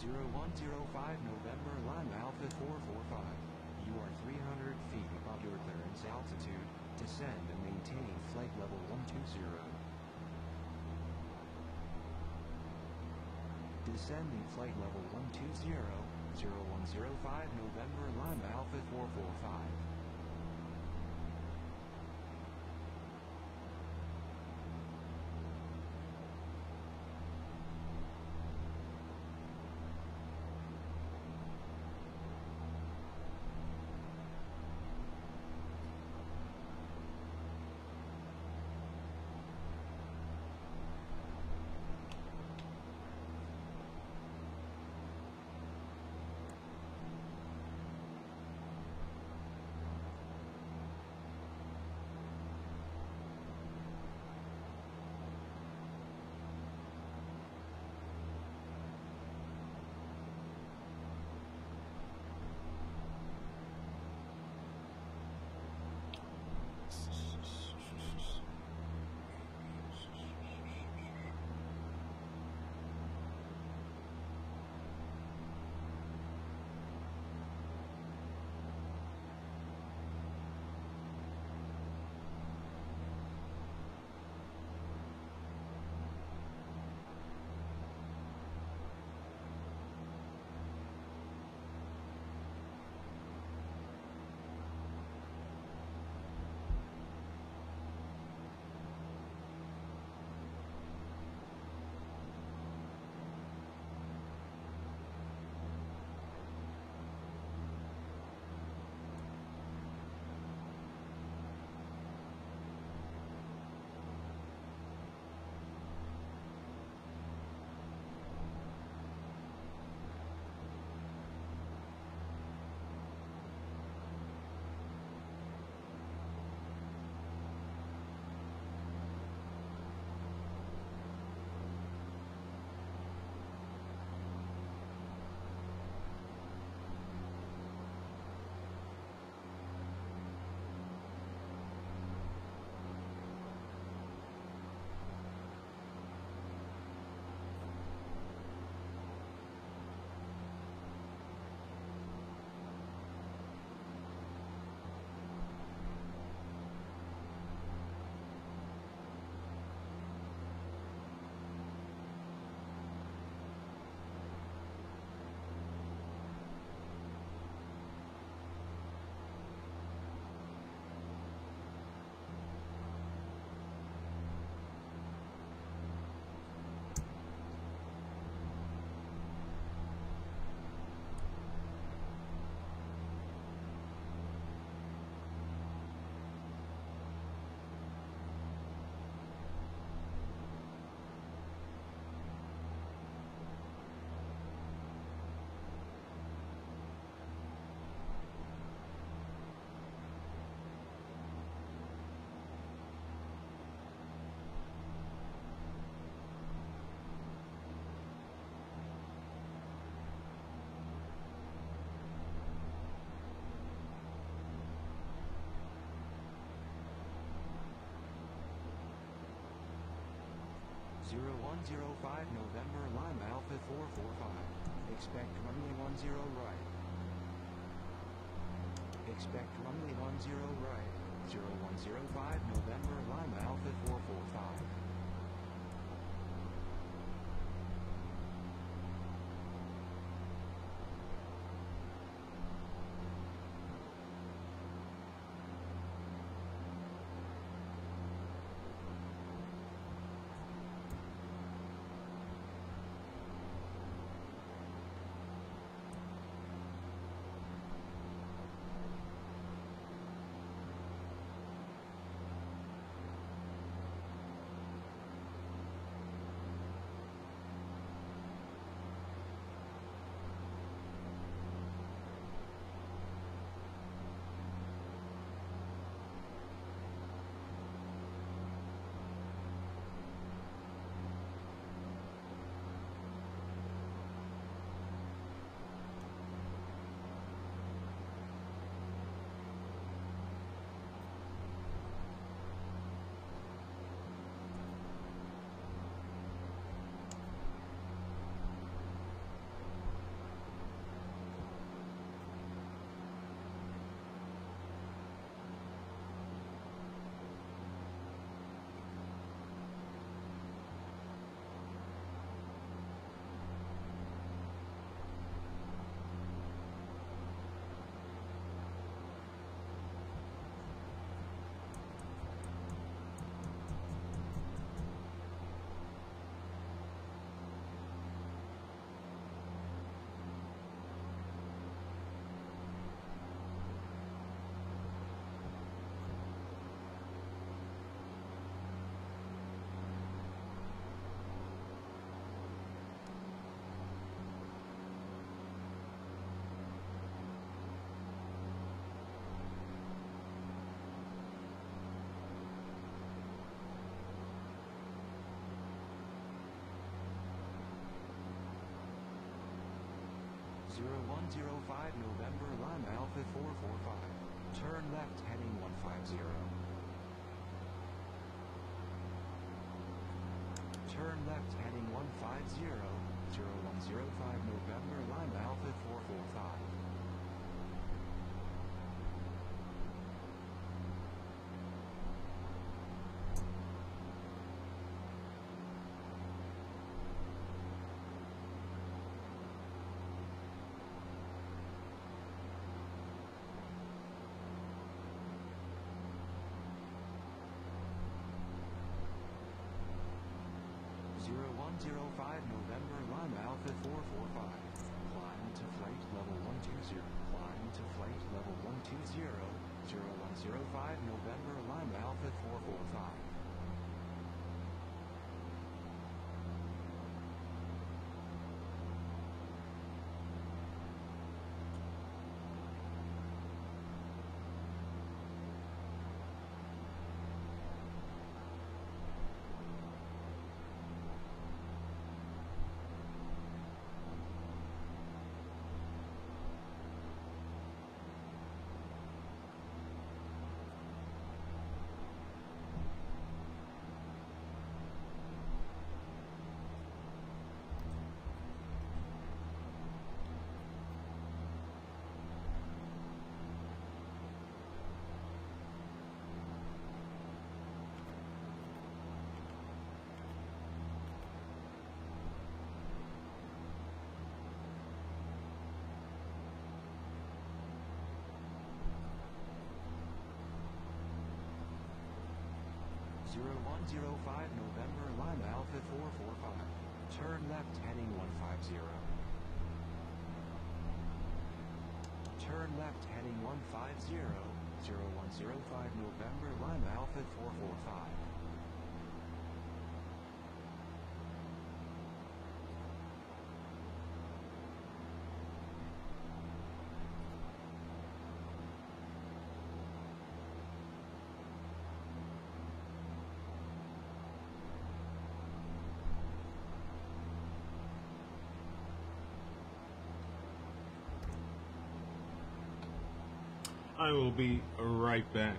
B: 0105 November Lima Alpha 445. You are 300 feet above your clearance altitude. Descend and maintain flight level 120. Descending flight level 120, 0105 November Lima Alpha 445. Zero 0105 November Lima Alpha 445. Expect runway 10 right. Expect runway 10 right. 0105 November Lima Alpha 445. November Lima Alpha 445. Turn left heading 150. Turn left heading 150, 0105 November Lima Alpha 445. Zero 105 November Lima Alpha 445. Climb to flight level 120. Climb to flight level 120. 0105 November Lima Alpha 445. Zero 105 November Lima Alpha 445. Turn left heading 150. Turn left heading 150. 0105 November Lima Alpha 445.
A: I will be right back.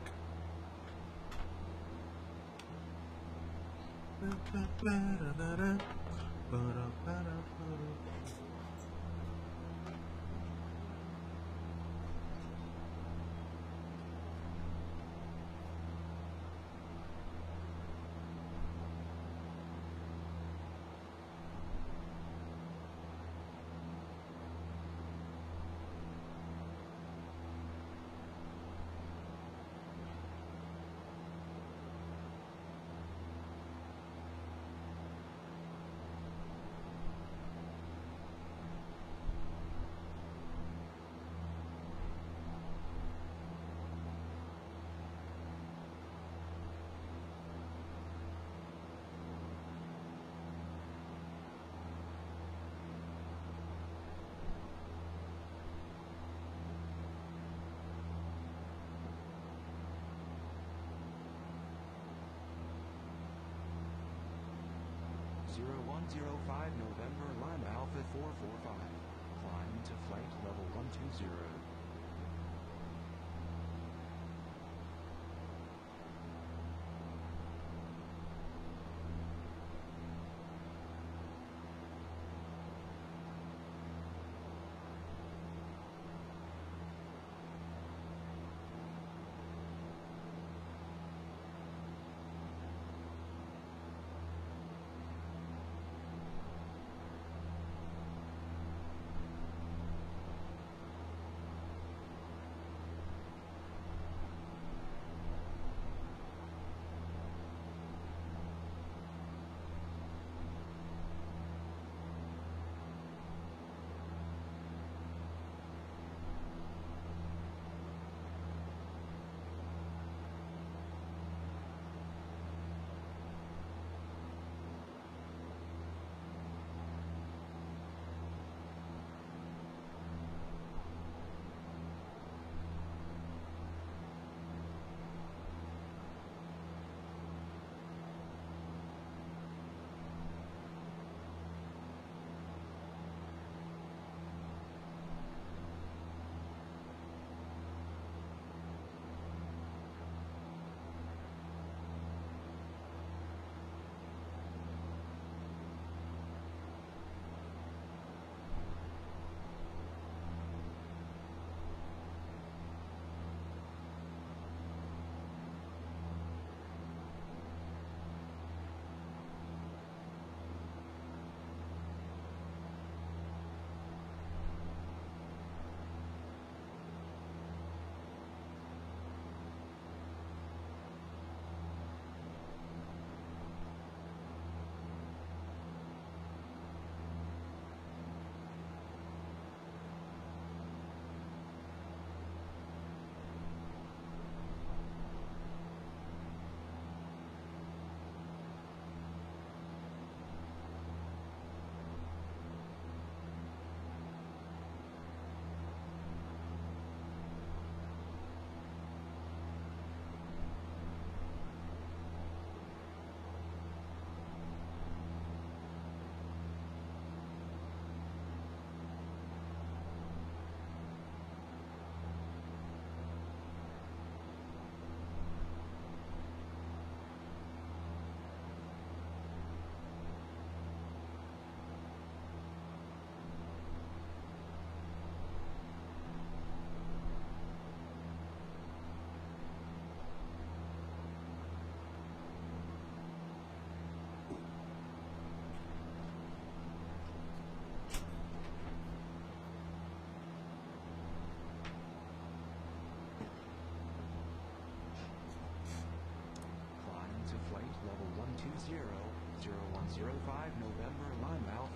B: Zero 105 November Lima Alpha 445. Climb to flight level 120.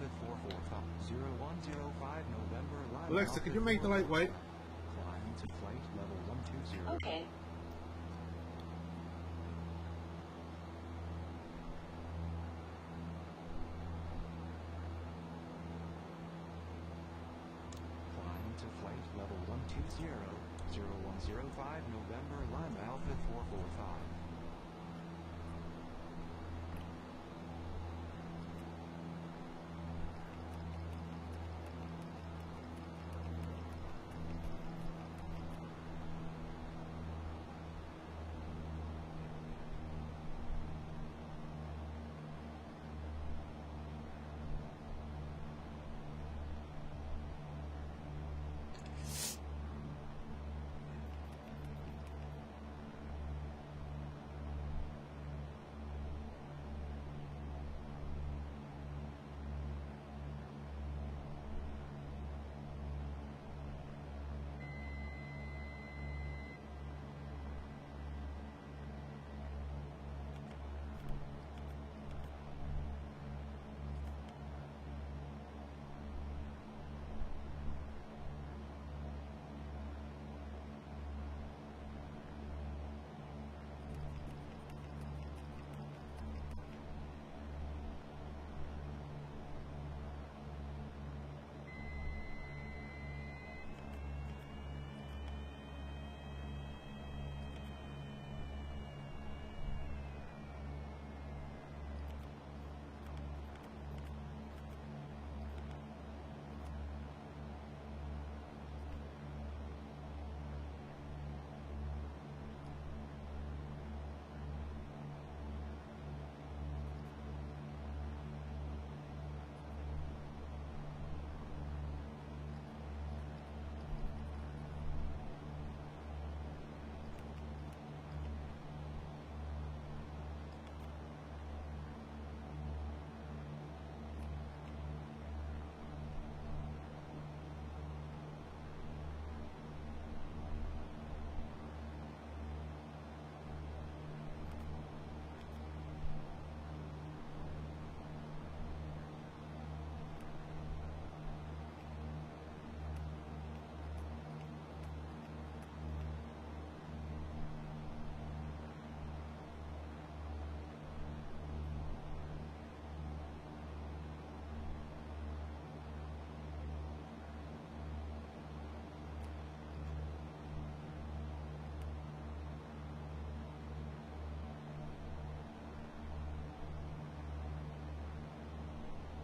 B: Alpha 445 0105 November Lima
A: Alexa,
B: Alpha
A: could you make the light white?
B: Climb to flight level 120.
C: Okay.
B: Climb to flight level 120 0105 November Lima Alpha 445.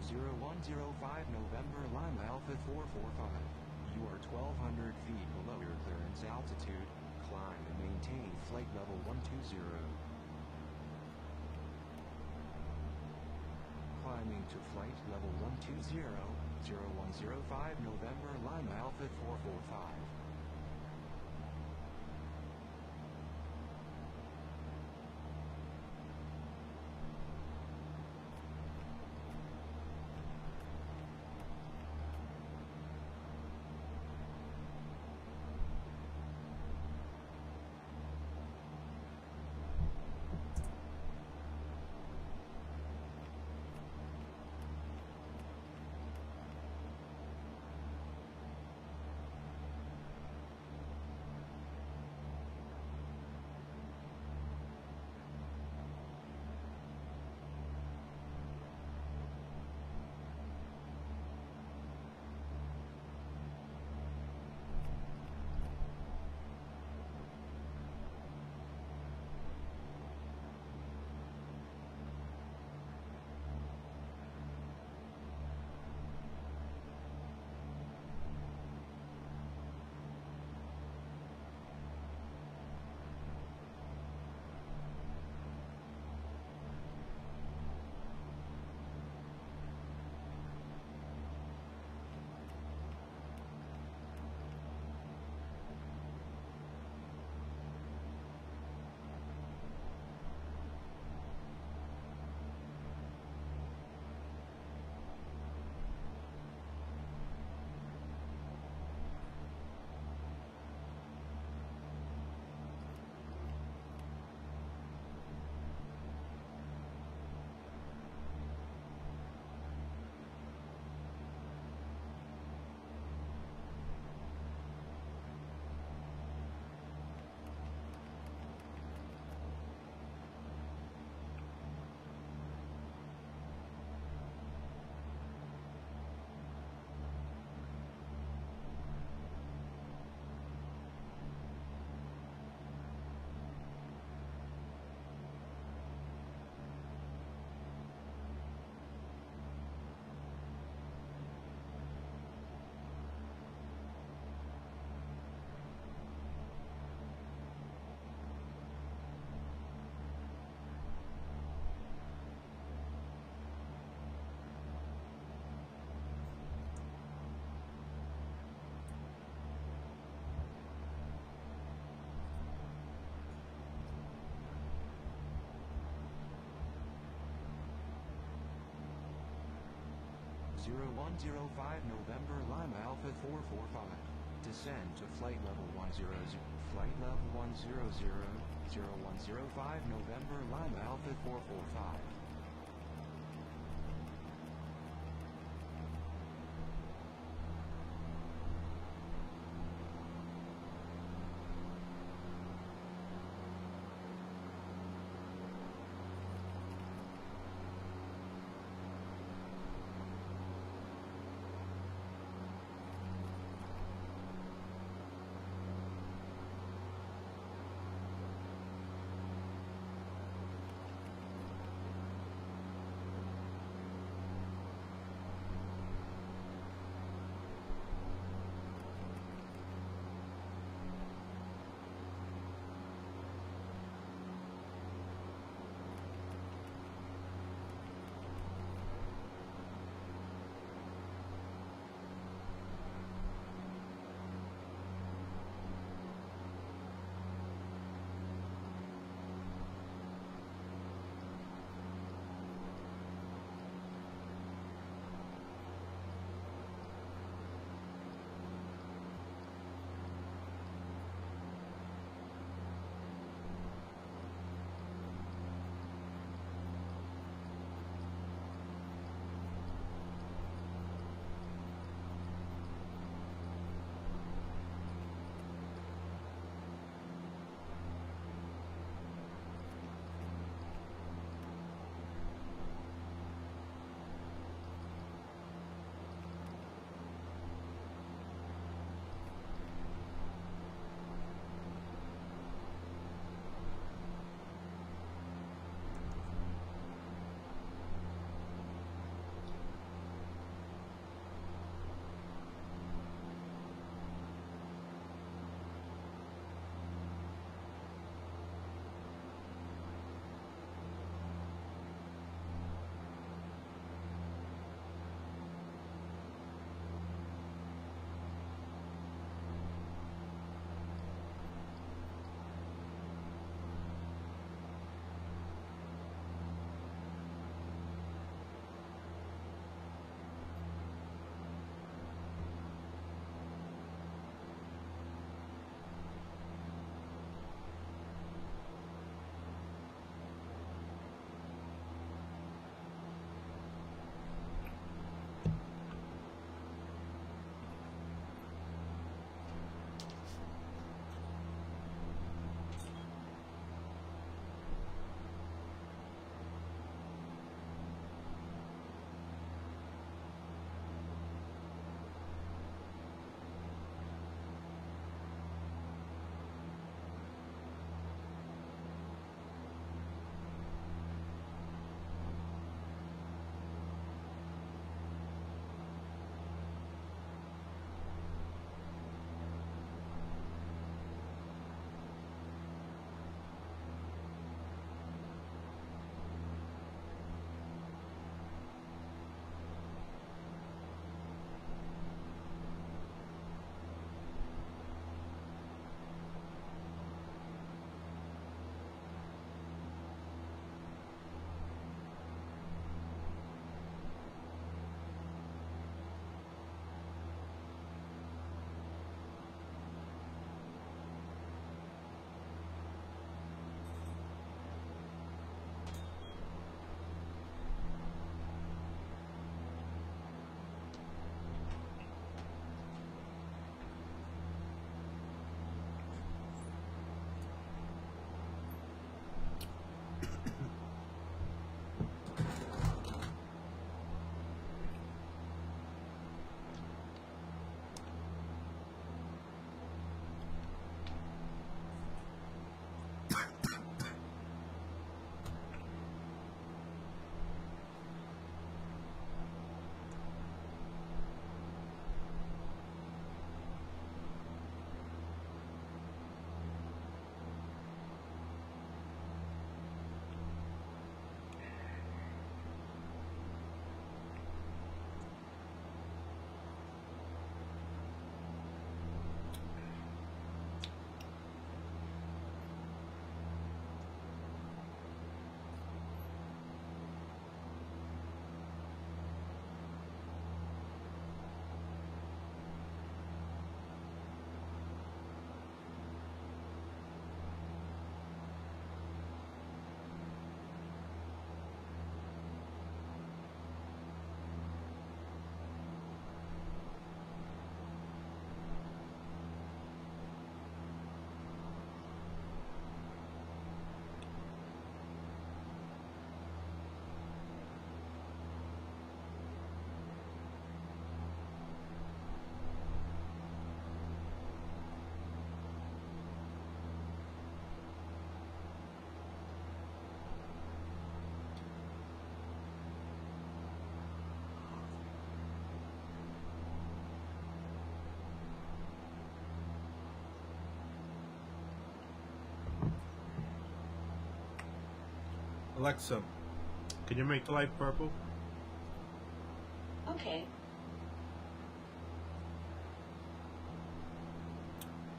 B: Zero 0105 November Lima Alpha 445. You are 1,200 feet below your clearance altitude. Climb and maintain flight level 120. Climbing to flight level 120, 0105 November Lima Alpha 445. November Lima Alpha 445. Descend to flight level 100. Flight level 100. 0105 November Lima Alpha 445.
A: Alexa, can you make the light purple?
C: Okay.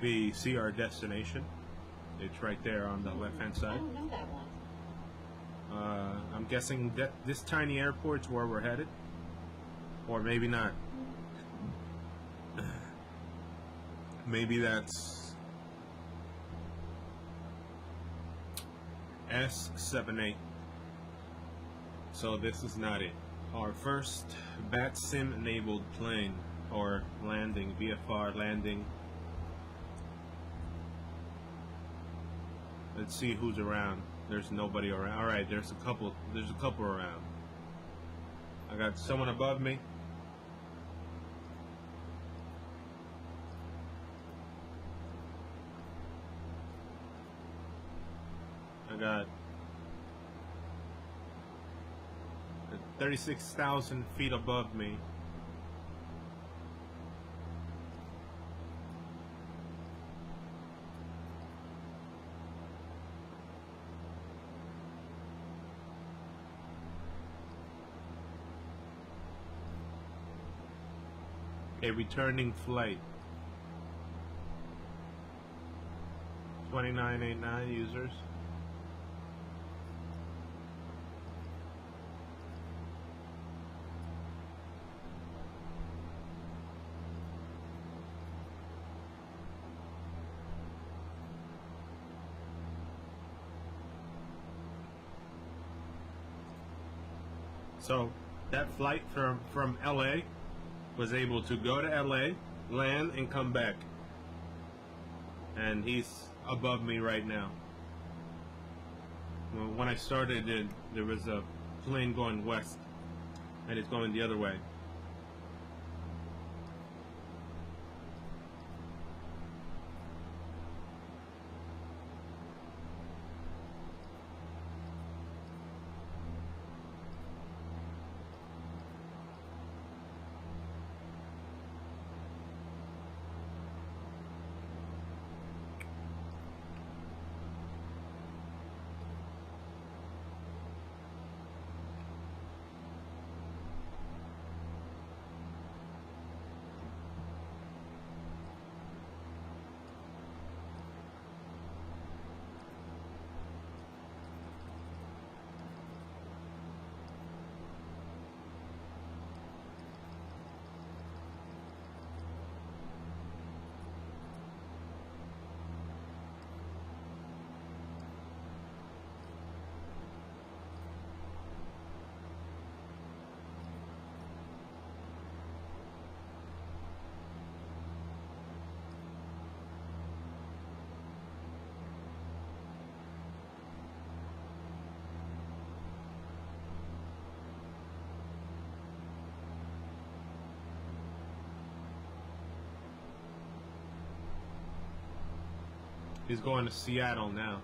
A: We see our destination. It's right there on the left-hand
C: I
A: side.
C: don't know that one.
A: I'm guessing that this tiny airport's where we're headed. Or maybe not. Maybe that's S78. So this is not it. Our first BAT SIM enabled plane or landing, VFR landing. Let's see who's around. There's nobody around. All right, there's a couple around. I got someone above me. I got 36,000 feet above me. A returning flight. 2989 users. So that flight from LA was able to go to LA, land, and come back. And he's above me right now. When I started, there was a plane going west, and it's going the other way. He's going to Seattle now.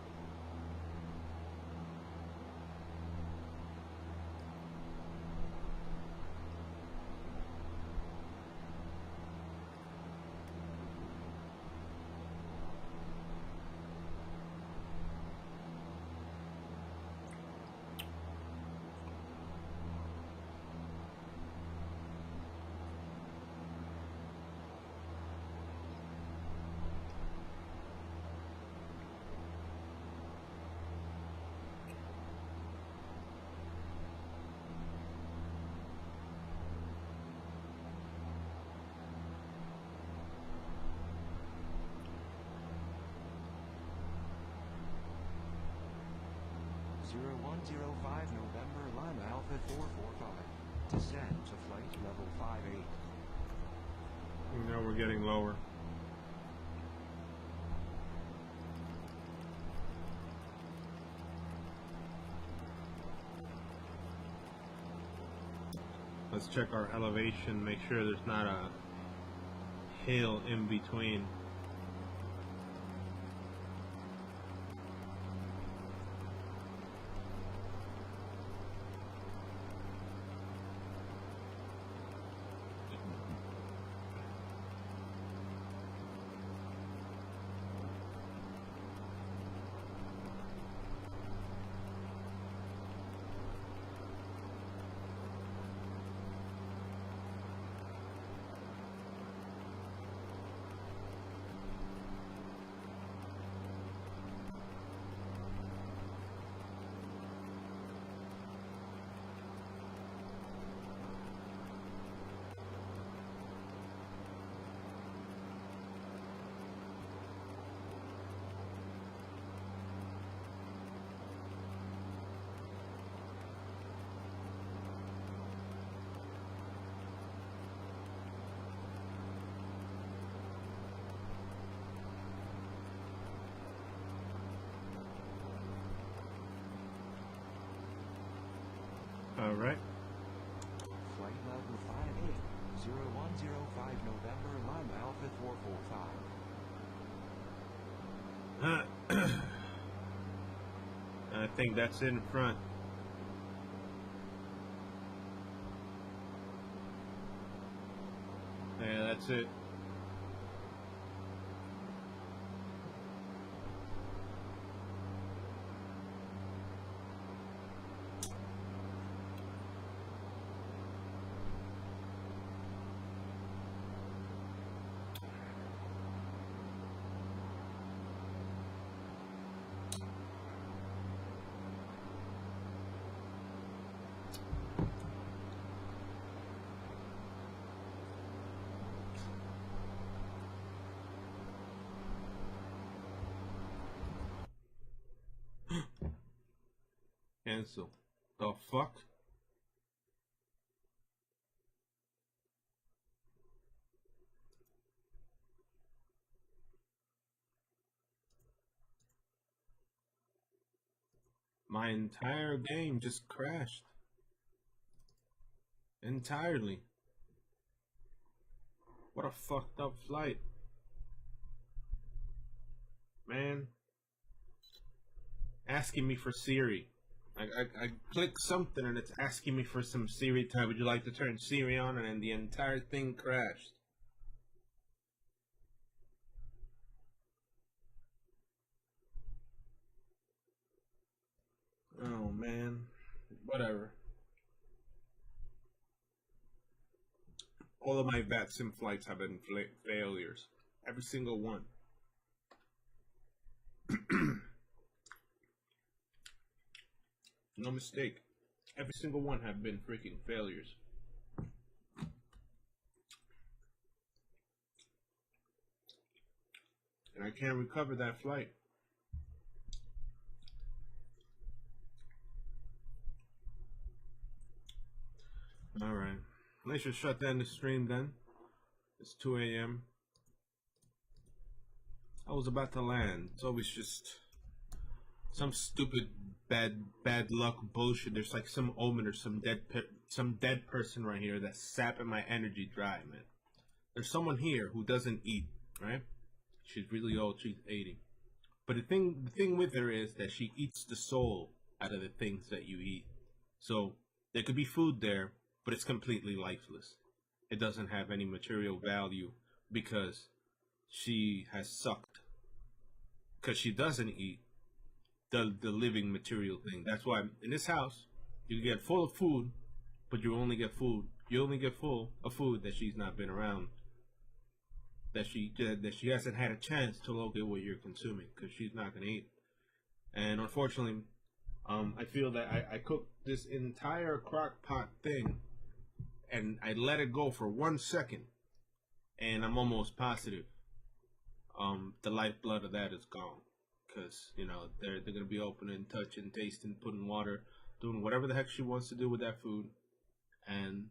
B: Zero 0105 November Lima Alpha 445. Descend to flight level 58.
A: Now we're getting lower. Let's check our elevation, make sure there's not a hill in between. All right.
B: Flight level 580105 November Lima Alpha 445.
A: I think that's in front. Yeah, that's it. Cancel. The fuck? My entire game just crashed. Entirely. What a fucked up flight. Man. Asking me for Siri. I click something and it's asking me for some Siri time. Would you like to turn Siri on? And then the entire thing crashed. Oh man. Whatever. All of my VATSIM flights have been failures. Every single one. No mistake. Every single one have been freaking failures. And I can't recover that flight. Alright. I should shut down the stream then. It's 2 a.m. I was about to land. It's always just some stupid bad luck bullshit. There's like some omen or some dead person right here that's sapping my energy dry, man. There's someone here who doesn't eat, right? She's really old. She's 80. But the thing with her is that she eats the soul out of the things that you eat. So there could be food there, but it's completely lifeless. It doesn't have any material value because she has sucked. Because she doesn't eat the living material thing. That's why in this house you get full of food, but you only get food. You only get full of food that she's not been around. That she hasn't had a chance to look at what you're consuming because she's not gonna eat. And unfortunately, I feel that I cooked this entire crock pot thing, and I let it go for 1 second, and I'm almost positive, the lifeblood of that is gone, because you know they're gonna be opening, touching, tasting, putting water, doing whatever the heck she wants to do with that food, and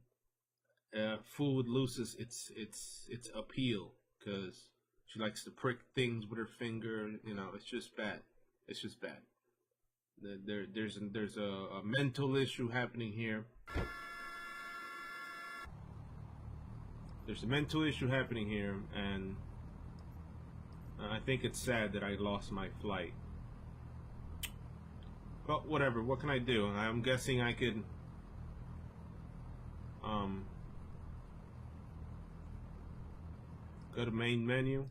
A: food loses its appeal because she likes to prick things with her finger. You know, it's just bad. It's just bad. There's a mental issue happening here. There's a mental issue happening here, and I think it's sad that I lost my flight. But whatever. What can I do? I'm guessing I could. Go to main menu,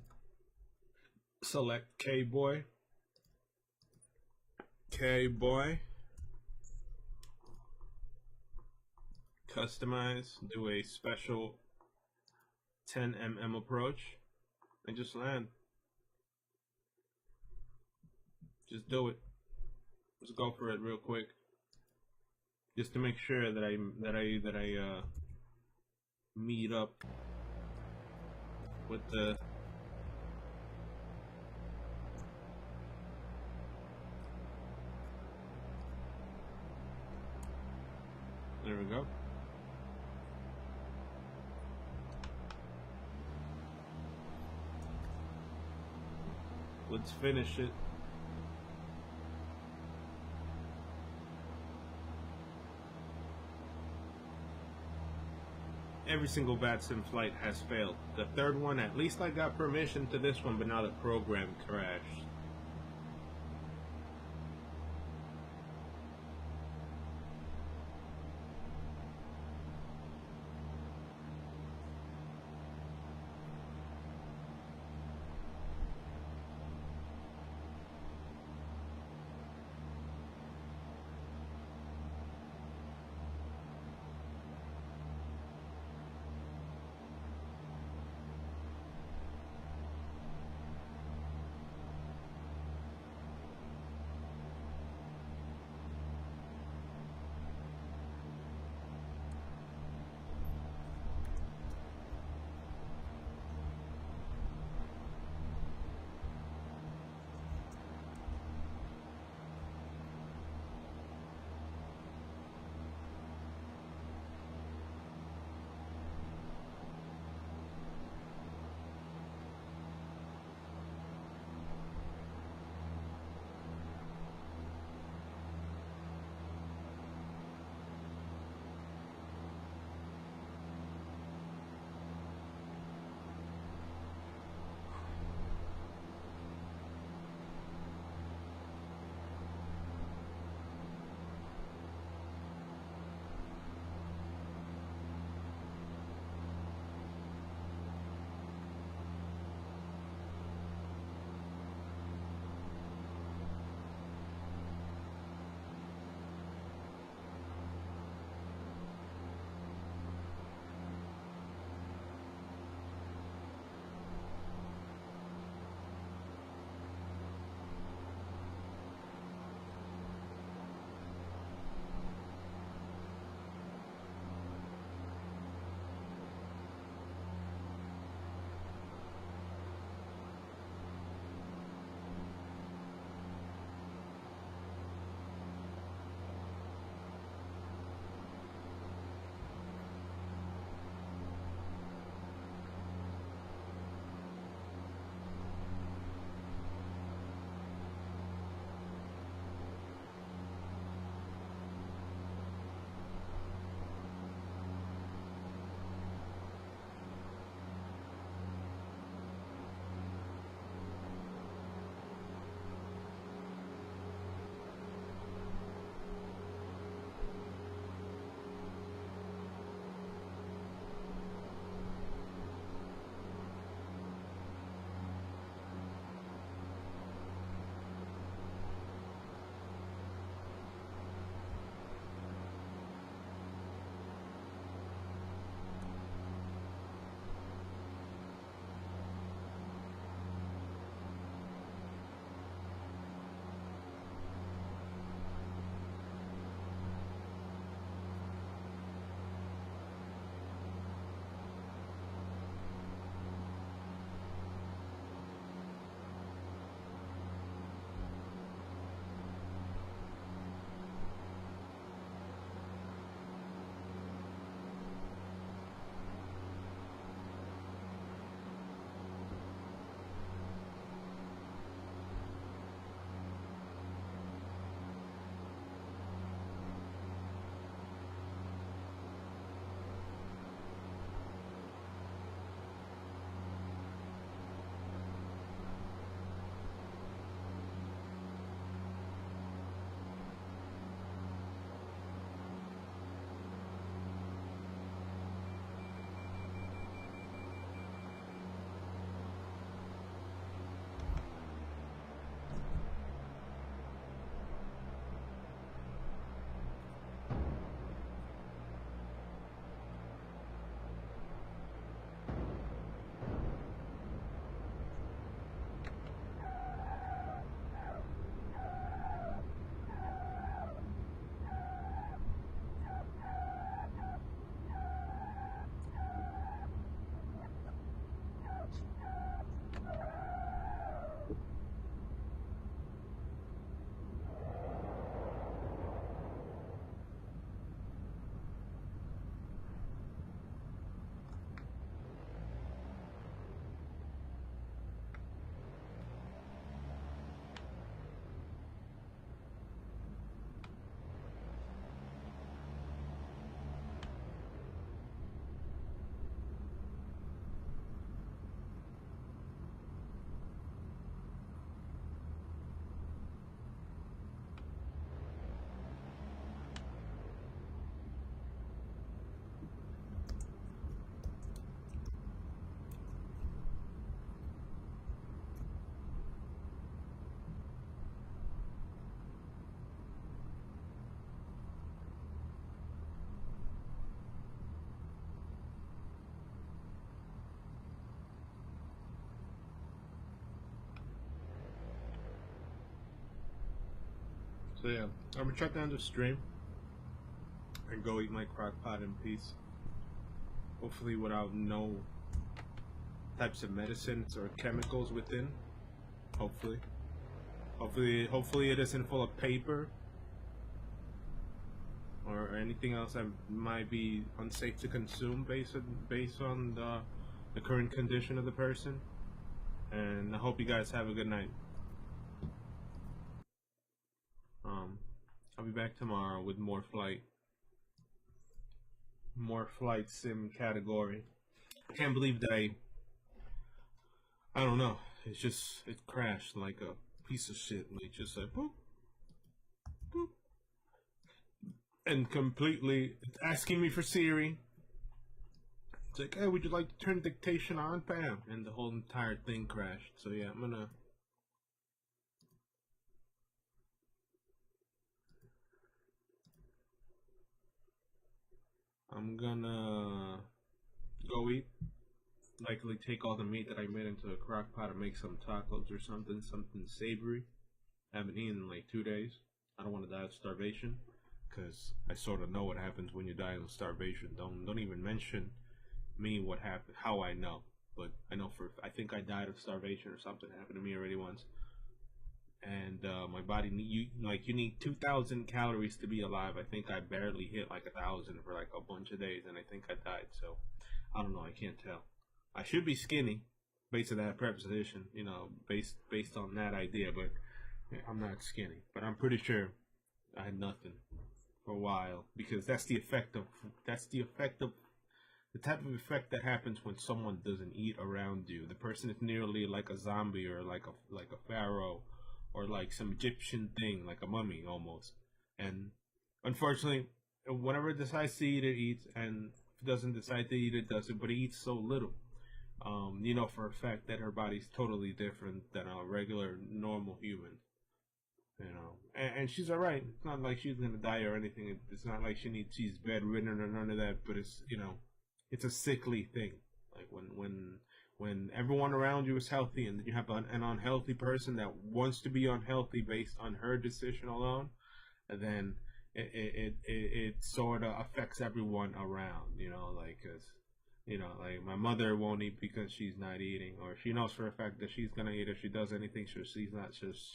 A: select K-Boy, customize, do a special 10 mm approach, and just land. Just do it. Let's go for it real quick, just to make sure that I meet up with the there we go. Let's finish it. every single VATSIM flight has failed. The third one, at least I got permission to this one, but now the program crashed. So yeah, I'm gonna shut down the stream and go eat my crock pot in peace. Hopefully without no types of medicines or chemicals within. Hopefully. Hopefully it isn't full of paper or anything else that might be unsafe to consume based on the current condition of the person. And I hope you guys have a good night. I'll be back tomorrow with more flight sim category. I can't believe that I don't know. It crashed like a piece of shit. Like just like boop, boop, and completely asking me for Siri. It's like, hey, would you like to turn dictation on? Bam, and the whole entire thing crashed. So yeah, I'm gonna go eat. Likely take all the meat that I made into a crock pot and make some tacos or something savory. I haven't eaten in like 2 days. I don't want to die of starvation, because I sort of know what happens when you die of starvation. Don't even mention me what happened, how I know. But I think I died of starvation or something happened to me already once. And my body you need 2,000 calories to be alive. I think I barely hit like 1,000 for like a bunch of days, and I think I died. So I don't know. I can't tell. I should be skinny, based on that preposition. Based on that idea, but I'm not skinny. But I'm pretty sure I had nothing for a while, because that's the type of effect that happens when someone doesn't eat around you. The person is nearly like a zombie, or like a pharaoh, or like some Egyptian thing, like a mummy almost. And unfortunately, whenever it decides to eat, it eats, and if it doesn't decide to eat, it doesn't. But it eats so little. You know for a fact that her body's totally different than a regular, normal human. And she's all right. It's not like she's gonna die or anything. It's not like she's bedridden or none of that. But it's a sickly thing. Like when everyone around you is healthy, and then you have an unhealthy person that wants to be unhealthy based on her decision alone, and then it sort of affects everyone around. Like my mother won't eat because she's not eating, or she knows for a fact that she's gonna eat if she does anything, so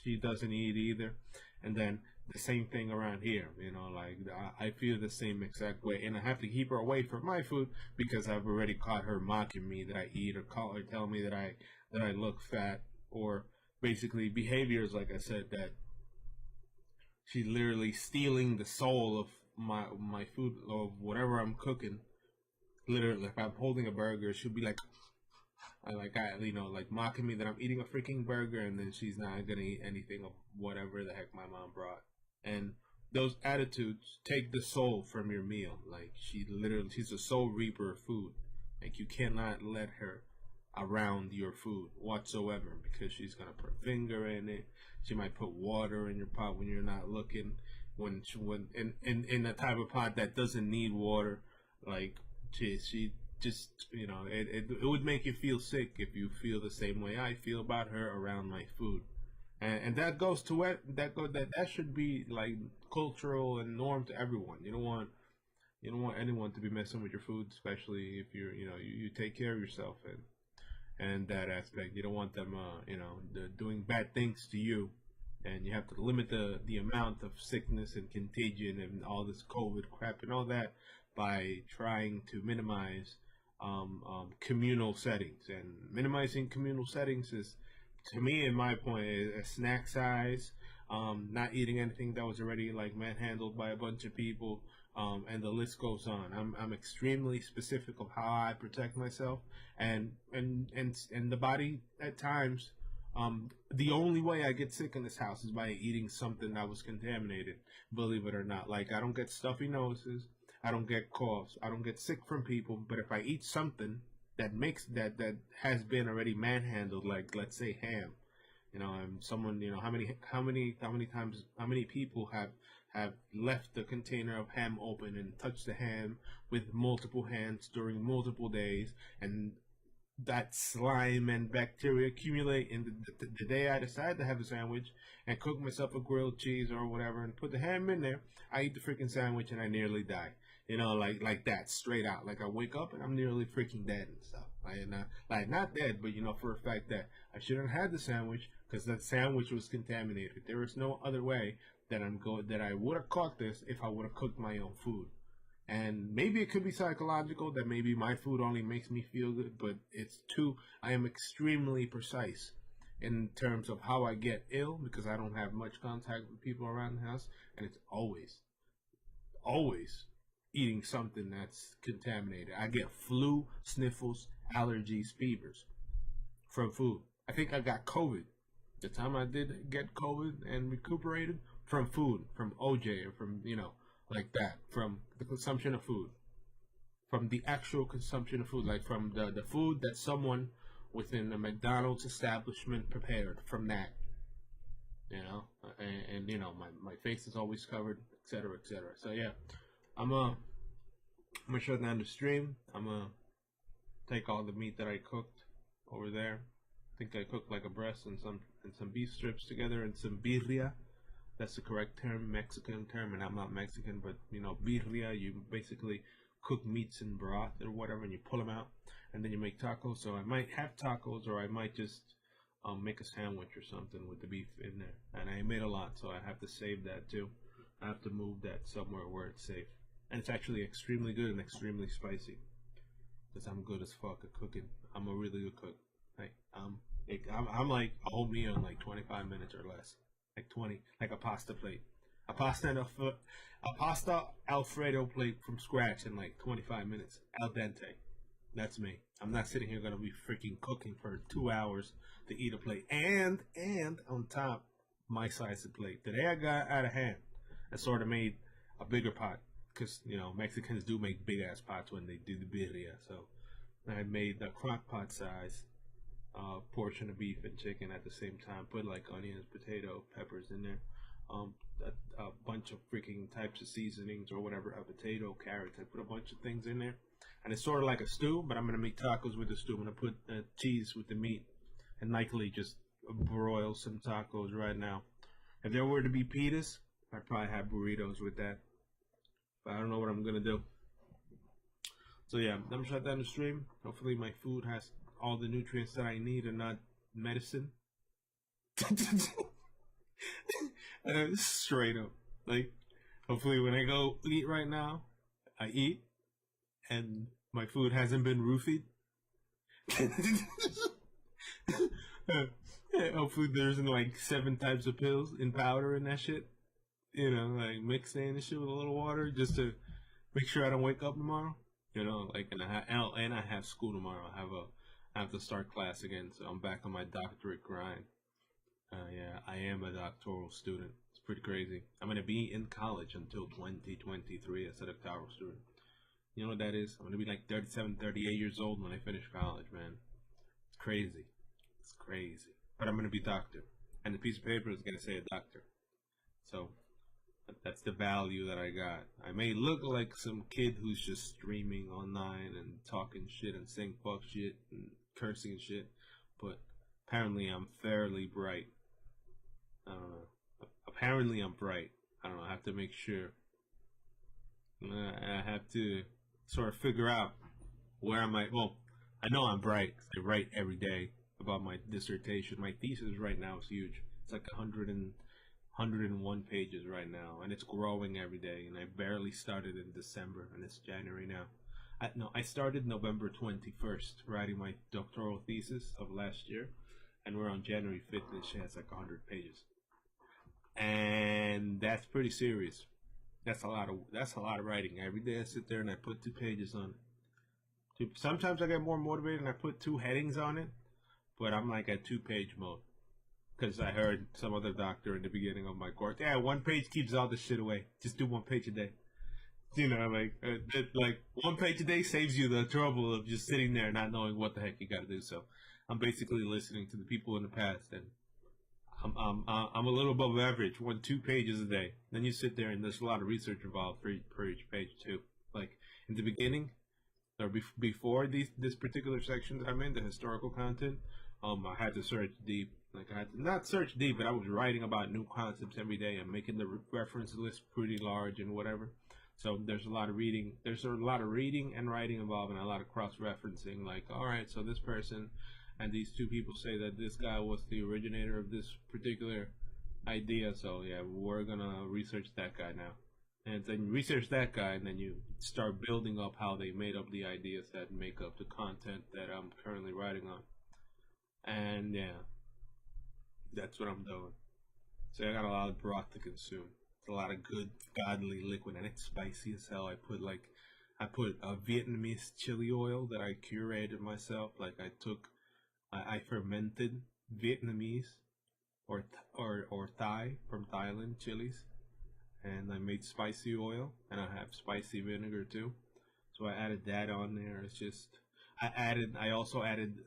A: she doesn't eat either. And then the same thing around here, like I feel the same exact way, and I have to keep her away from my food because I've already caught her mocking me that I eat, or call her tell me that I look fat, or basically behaviors like I said, that she's literally stealing the soul of my food, of whatever I'm cooking. Literally, if I'm holding a burger, she'll be like, like mocking me that I'm eating a freaking burger, and then she's not gonna eat anything of whatever the heck my mom brought. And those attitudes take the soul from your meal. Like she's a soul reaper of food. Like you cannot let her around your food whatsoever, because she's gonna put a finger in it. She might put water in your pot when you're not looking. When in a type of pot that doesn't need water, like she just it would make you feel sick if you feel the same way I feel about her around my food. And that goes to it that should be like cultural and norm to everyone. You don't want anyone to be messing with your food, especially if you take care of yourself, and that aspect. You don't want them doing bad things to you. And you have to limit the amount of sickness and contagion and all this COVID crap and all that by trying to minimize communal settings. And minimizing communal settings is, to me, in my point, a snack size, not eating anything that was already like manhandled by a bunch of people, and the list goes on. I'm extremely specific of how I protect myself, and the body at times. The only way I get sick in this house is by eating something that was contaminated, believe it or not. Like, I don't get stuffy noses, I don't get coughs, I don't get sick from people, but if I eat something that has been already manhandled, like let's say ham, and someone, how many people have left the container of ham open and touched the ham with multiple hands during multiple days, and that slime and bacteria accumulate. And the day I decide to have a sandwich and cook myself a grilled cheese or whatever and put the ham in there, I eat the freaking sandwich and I nearly die. You know, like that, straight out. Like I wake up and I'm nearly freaking dead and stuff. Like not dead, but you know, for a fact that I shouldn't have had the sandwich because that sandwich was contaminated. There was no other way that I would have caught this if I would have cooked my own food. And maybe it could be psychological that maybe my food only makes me feel good, but I am extremely precise in terms of how I get ill because I don't have much contact with people around the house, and it's always eating something that's contaminated. I get flu, sniffles, allergies, fevers from food. I think I got COVID. The time I did get COVID and recuperated from food, from OJ, or from, like that, from the consumption of food, from the actual consumption of food, like from the food that someone within the McDonald's establishment prepared, from that, my face is always covered, etc., etc. So yeah, I'm gonna shut down the stream. I'm gonna take all the meat that I cooked over there. I think I cooked like a breast and some beef strips together and some birria. That's the correct term, Mexican term, and I'm not Mexican, but birria, you basically cook meats in broth or whatever, and you pull them out, and then you make tacos. So I might have tacos, or I might just make a sandwich or something with the beef in there. And I made a lot, so I have to save that too. I have to move that somewhere where it's safe. And it's actually extremely good and extremely spicy, because I'm good as fuck at cooking. I'm a really good cook. I'm like a whole meal in like 25 minutes or less. Like 20, like a pasta plate. A pasta Alfredo plate from scratch in like 25 minutes. Al dente. That's me. I'm not sitting here gonna be freaking cooking for 2 hours to eat a plate. And on top, my size of plate. Today I got out of hand. I sort of made a bigger pot. Because, Mexicans do make big ass pots when they do the birria. So I made the crock pot size portion of beef and chicken at the same time. Put like onions, potato, peppers in there. A bunch of freaking types of seasonings or whatever. A potato, carrots. I put a bunch of things in there. And it's sort of like a stew, but I'm going to make tacos with the stew. I'm going to put cheese with the meat and likely just broil some tacos right now. If there were to be pitas, I'd probably have burritos with that. But I don't know what I'm going to do. So yeah, I'm going to shut down the stream. Hopefully my food has all the nutrients that I need and not medicine. Straight up. Like, hopefully when I go eat right now, I eat and my food hasn't been roofied. Hopefully there's like 7 types of pills in powder and that shit. Like mixing the shit with a little water just to make sure I don't wake up tomorrow. And I have school tomorrow. I have to start class again, so I'm back on my doctorate grind. Yeah, I am a doctoral student. It's pretty crazy. I'm gonna be in college until 2023 as a doctoral student. You know what that is? I'm gonna be like 37, 38 years old when I finish college, man. It's crazy. It's crazy. But I'm gonna be doctor, and the piece of paper is gonna say a doctor. So that's the value that I got. I may look like some kid who's just streaming online and talking shit and saying fuck shit and cursing shit, but apparently I'm fairly bright. I don't know. Apparently I'm bright. I don't know. I have to make sure. I have to sort of figure out where am I. Well, I know I'm bright because I write every day about my dissertation. My thesis right now is huge. It's like 101 pages right now, and it's growing every day. And I barely started in December, and it's January now. I started November 21st writing my doctoral thesis of last year, and we're on January 5th, and it has like 100 pages, and that's pretty serious. That's a lot of writing. Every day I sit there and I put 2 pages on it. Sometimes I get more motivated and I put 2 headings on it, but I'm like at 2-page mode. Because I heard some other doctor in the beginning of my course, yeah, 1 page keeps all the shit away. Just do 1 page a day. Like 1 page a day saves you the trouble of just sitting there not knowing what the heck you got to do. So I'm basically listening to the people in the past, and I'm a little above average. 2 pages a day. Then you sit there, and there's a lot of research involved for each page too. Like in the beginning, or before this particular section that I'm in, the historical content, I had to search deep. Like I had to not search deep, but I was writing about new concepts every day and making the reference list pretty large and whatever. So there's a lot of reading. There's a lot of reading and writing involved, and a lot of cross-referencing. Like, all right, so this person and these two people say that this guy was the originator of this particular idea. So yeah, we're gonna research that guy now, and then you research that guy, and then you start building up how they made up the ideas that make up the content that I'm currently writing on. And yeah, that's what I'm doing. So I got a lot of broth to consume. It's a lot of good, godly liquid, and it's spicy as hell. I put a Vietnamese chili oil that I curated myself. Like I fermented Vietnamese or Thai from Thailand chilies, and I made spicy oil, and I have spicy vinegar too. So I added that on there. It's just I also added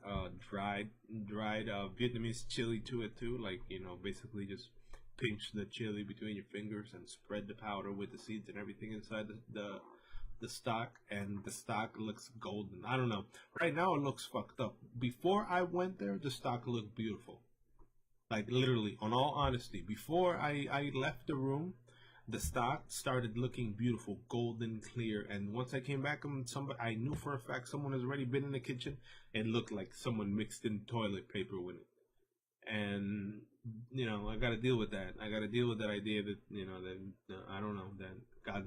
A: dried Vietnamese chili to it too. Like basically just pinch the chili between your fingers and spread the powder with the seeds and everything inside the stock, and the stock looks golden. I don't know. Right now it looks fucked up. Before I went there, the stock looked beautiful. Like literally, on all honesty, before I left the room, the stock started looking beautiful, golden clear. And once I came back, I knew for a fact someone has already been in the kitchen. It looked like someone mixed in toilet paper with it. And I got to deal with that. I got to deal with that idea that that I don't know, that God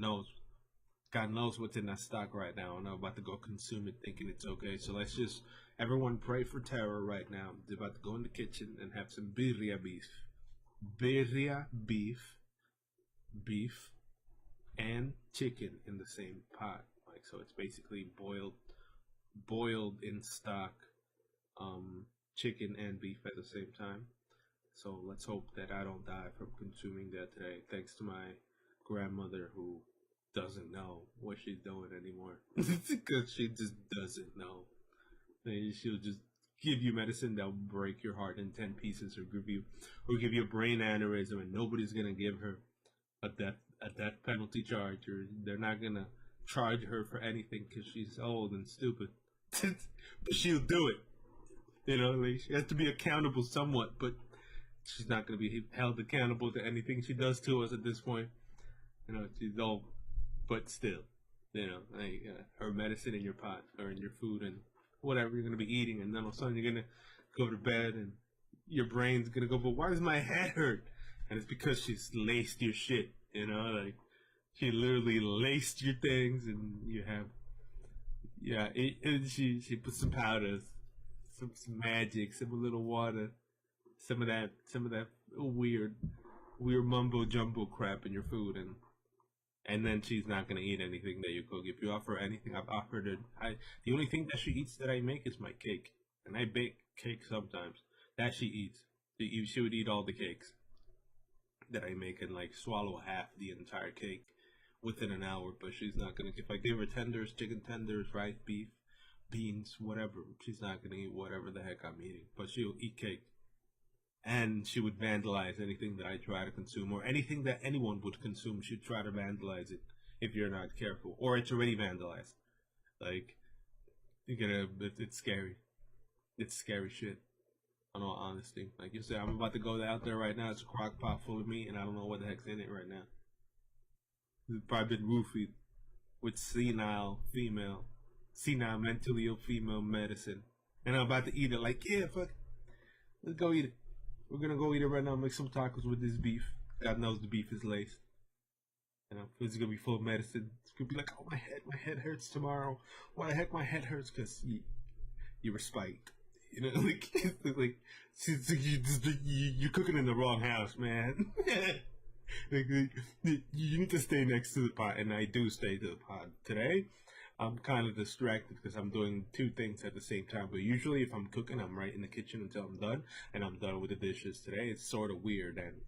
A: knows what's in that stock right now, and I'm about to go consume it thinking it's okay. So let's just everyone pray for terror right now. They're about to go in the kitchen and have some birria beef. Birria beef, and chicken in the same pot. Like so it's basically boiled in stock, chicken and beef at the same time. So let's hope that I don't die from consuming that today. Thanks to my grandmother who doesn't know what she's doing anymore. Because she just doesn't know. And she'll just give you medicine that'll break your heart in 10 pieces, or give you a brain aneurysm, and nobody's gonna give her a death penalty charge, or they're not gonna charge her for anything because she's old and stupid. But she'll do it. Like she has to be accountable somewhat, but she's not gonna be held accountable to anything she does to us at this point. She's old, but still, like her medicine in your pot or in your food and whatever you're gonna be eating, and then all of a sudden you're gonna go to bed and your brain's gonna go, but why does my head hurt? And it's because she's laced your shit, like she literally laced your things, and you have, yeah, she put some powders, some magic, some little water, some of that weird mumbo jumbo crap in your food, and then she's not gonna eat anything that you cook. If you offer anything, I've offered her. The only thing that she eats that I make is my cake, and I bake cake sometimes. That she eats. She would eat all the cakes that I make and like swallow half the entire cake within an hour. But she's not gonna. If I give her tenders, chicken tenders, rice, beef, beans, whatever, she's not gonna eat whatever the heck I'm eating. But she'll eat cake, and she would vandalize anything that I try to consume, or anything that anyone would consume. She'd try to vandalize it if you're not careful, or it's already vandalized. Like it's scary. It's scary shit. In all honesty, like you said, I'm about to go out there right now. It's a crock pot full of meat, and I don't know what the heck's in it right now. It's probably been roofied with senile, mentally ill female medicine, and I'm about to eat it. Like, yeah, fuck, let's go eat it. We're gonna go eat it right now. Make some tacos with this beef. God knows the beef is laced. It's gonna be full of medicine. It's gonna be like, oh, my head hurts tomorrow. Why the heck my head hurts? Because you were spiked. Like you're cooking in the wrong house, man. You need to stay next to the pot, and I do stay to the pot. Today, I'm kind of distracted because I'm doing two things at the same time. But usually, if I'm cooking, I'm right in the kitchen until I'm done, and I'm done with the dishes. Today, it's sort of weird, and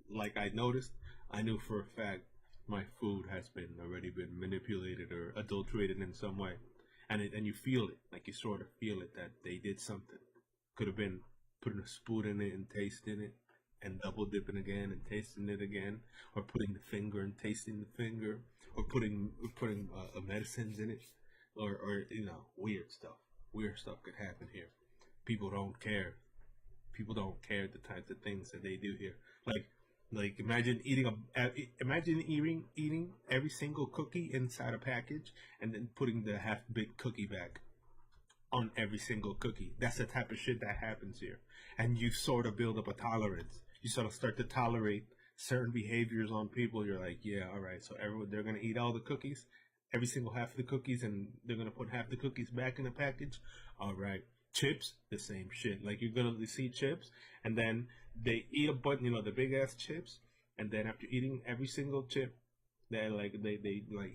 A: like I noticed, I knew for a fact my food has already been manipulated or adulterated in some way. And you feel it, like you sort of feel it that they did something. Could have been putting a spoon in it and tasting it, and double dipping again and tasting it again, or putting the finger and tasting the finger, or putting medicines in it. or weird stuff. Weird stuff could happen here. People don't care. People don't care the types of things that they do here. Like imagine eating every single cookie inside a package and then putting the half baked cookie back on every single cookie. That's the type of shit that happens here. And you sort of build up a tolerance. You sort of start to tolerate certain behaviors on people. You're like, yeah, all right, so everyone, they're going to eat all the cookies, every single half of the cookies, and they're going to put half the cookies back in the package. All right. Chips, the same shit. Like, you're going to see chips, and then they eat a bunch, the big ass chips, and then after eating every single chip, they like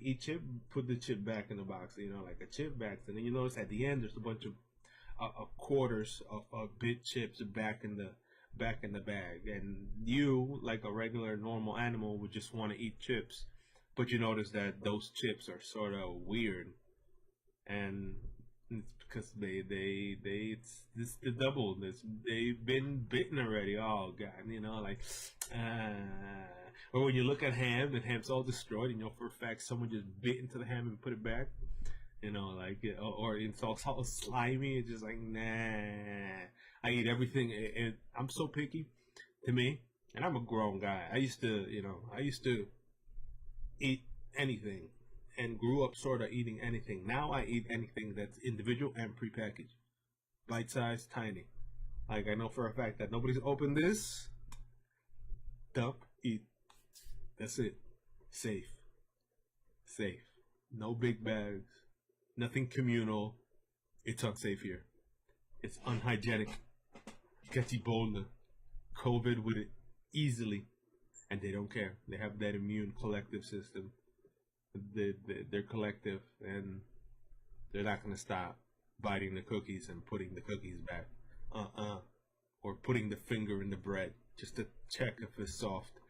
A: eat chip, put the chip back in the box, like a chip back, and then you notice at the end there's a bunch of quarters of bit chips back in the bag, and you, like a regular normal animal, would just want to eat chips, but you notice that those chips are sort of weird, and it's because it's this the double this they've been bitten already. Oh god, or when you look at ham and ham's all destroyed, and for a fact someone just bit into the ham and put it back. Or it's all slimy. It's just like, nah. I eat everything, and I'm so picky. To me, and I'm a grown guy. I used to eat anything, and grew up sort of eating anything. Now I eat anything that's individual and prepackaged, bite size, tiny. Like, I know for a fact that nobody's opened this. Dump, eat. That's it. Safe. Safe. No big bags. Nothing communal. It's unsafe here. It's unhygienic. Gets Ebola, COVID with it easily, and they don't care. They have that immune collective system. They're collective, and they're not going to stop biting the cookies and putting the cookies back. Or putting the finger in the bread just to check if it's soft.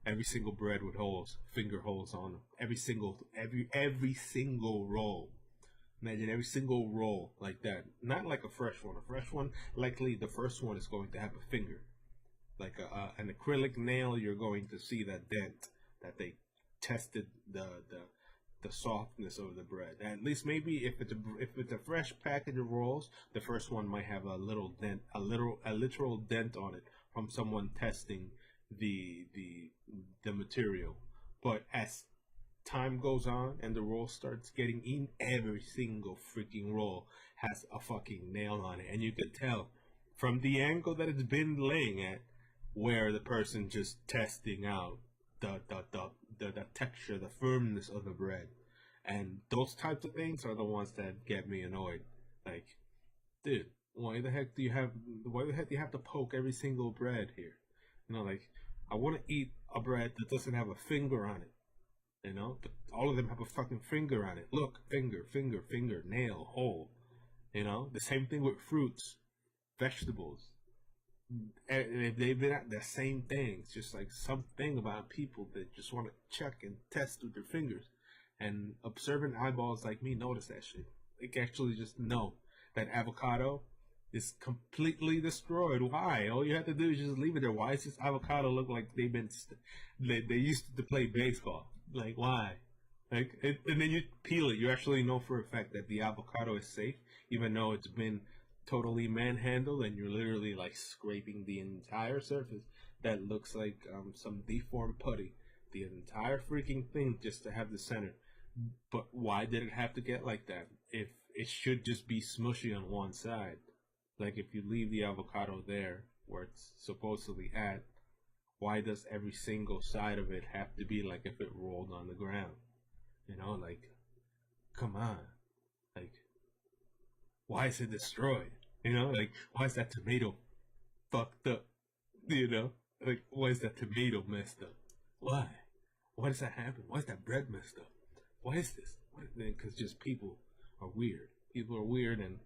A: Every single bread with holes, finger holes on them. Every single roll. Imagine every single roll like that. Not like a fresh one. A fresh one, likely the first one is going to have a finger. Like an acrylic nail, you're going to see that dent that they tested the softness of the bread. At least maybe if it's a fresh package of rolls, the first one might have a little dent, a literal dent on it from someone testing the material. But as time goes on and the roll starts getting eaten, every single freaking roll has a fucking nail on it, and you can tell from the angle that it's been laying at where the person just testing out the texture, the firmness of the bread. And those types of things are the ones that get me annoyed. Like, dude, why the heck do you have to poke every single bread here? Like, I want to eat a bread that doesn't have a finger on it. But all of them have a fucking finger on it. Look, finger, nail, hole. The same thing with fruits, vegetables. And they've been at the same things, just like something about people that just want to check and test with their fingers. And observant eyeballs like me notice that shit. They can actually just know that avocado is completely destroyed. Why? All you have to do is just leave it there. Why does this avocado look like they used to play baseball? Like, why? And then you peel it. You actually know for a fact that the avocado is safe, even though it's been totally manhandled, and you're literally like scraping the entire surface that looks like some deformed putty, the entire freaking thing, just to have the center. But why did it have to get like that? If it should just be smushy on one side, like if you leave the avocado there where it's supposedly at, why does every single side of it have to be like if it rolled on the ground? Like, come on, like, why is it destroyed? Like, why is that tomato fucked up? Like, why is that tomato messed up? Why? Why does that happen? Why is that bread messed up? Why is this? Because just people are weird. People are weird, and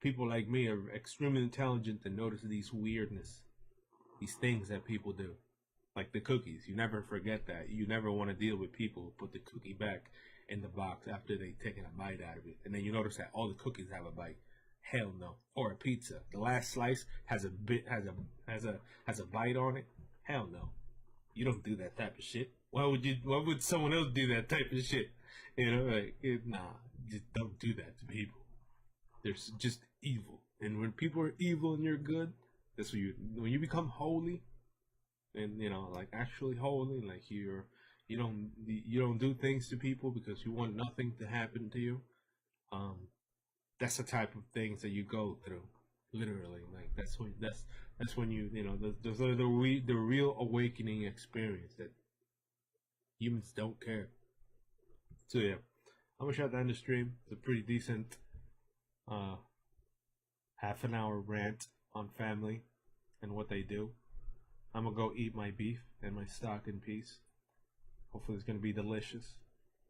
A: people like me are extremely intelligent to notice these weirdness, these things that people do. Like the cookies. You never forget that. You never want to deal with people who put the cookie back in the box after they've taken a bite out of it. And then you notice that all the cookies have a bite. Hell no. Or a pizza. The last slice has a bite on it. Hell no. You don't do that type of shit. Why would someone else do that type of shit? Nah, just don't do that to people. They're just evil. And when people are evil and you're good, that's when you become holy, and like actually holy, like you don't do things to people because you want nothing to happen to you. Um, that's the type of things that you go through, literally. Like that's when those are the real awakening experience that humans don't care. So yeah, I'm gonna shut down the stream. It's a pretty decent uh half an hour rant on family and what they do. I'm gonna go eat my beef and my stock in peace. Hopefully, it's gonna be delicious.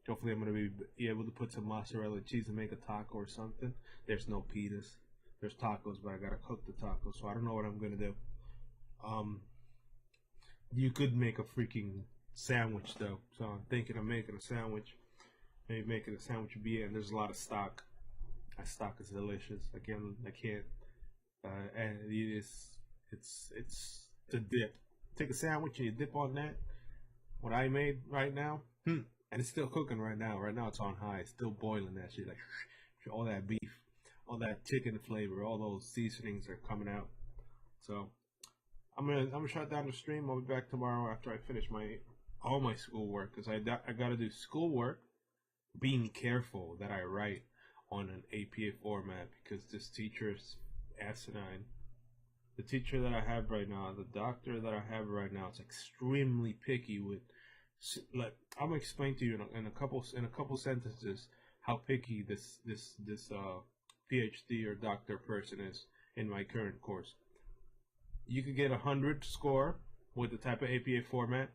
A: Hopefully, I'm gonna be able to put some mozzarella cheese and make a taco or something. There's no pitas. There's tacos, but I gotta cook the tacos, so I don't know what I'm gonna do. Um, you could make a freaking sandwich though, so I'm thinking of making a sandwich. Maybe making a sandwich would be it. And there's a lot of stock. That stock is delicious. I can't. And it is. It's the dip. Take a sandwich and you dip on that. What I made right now, and it's still cooking right now. Right now it's on high. It's still boiling that shit. Like all that beef, all that chicken flavor, all those seasonings are coming out. So I'm gonna shut down the stream. I'll be back tomorrow after I finish all my schoolwork because I gotta do schoolwork. Being careful that I write on an APA format because this teacher is asinine. The teacher that I have right now, the doctor that I have right now, is extremely picky with. Like I'm gonna explain to you in a couple sentences how picky this PhD or doctor person is in my current course. You could get 100 score with the type of APA format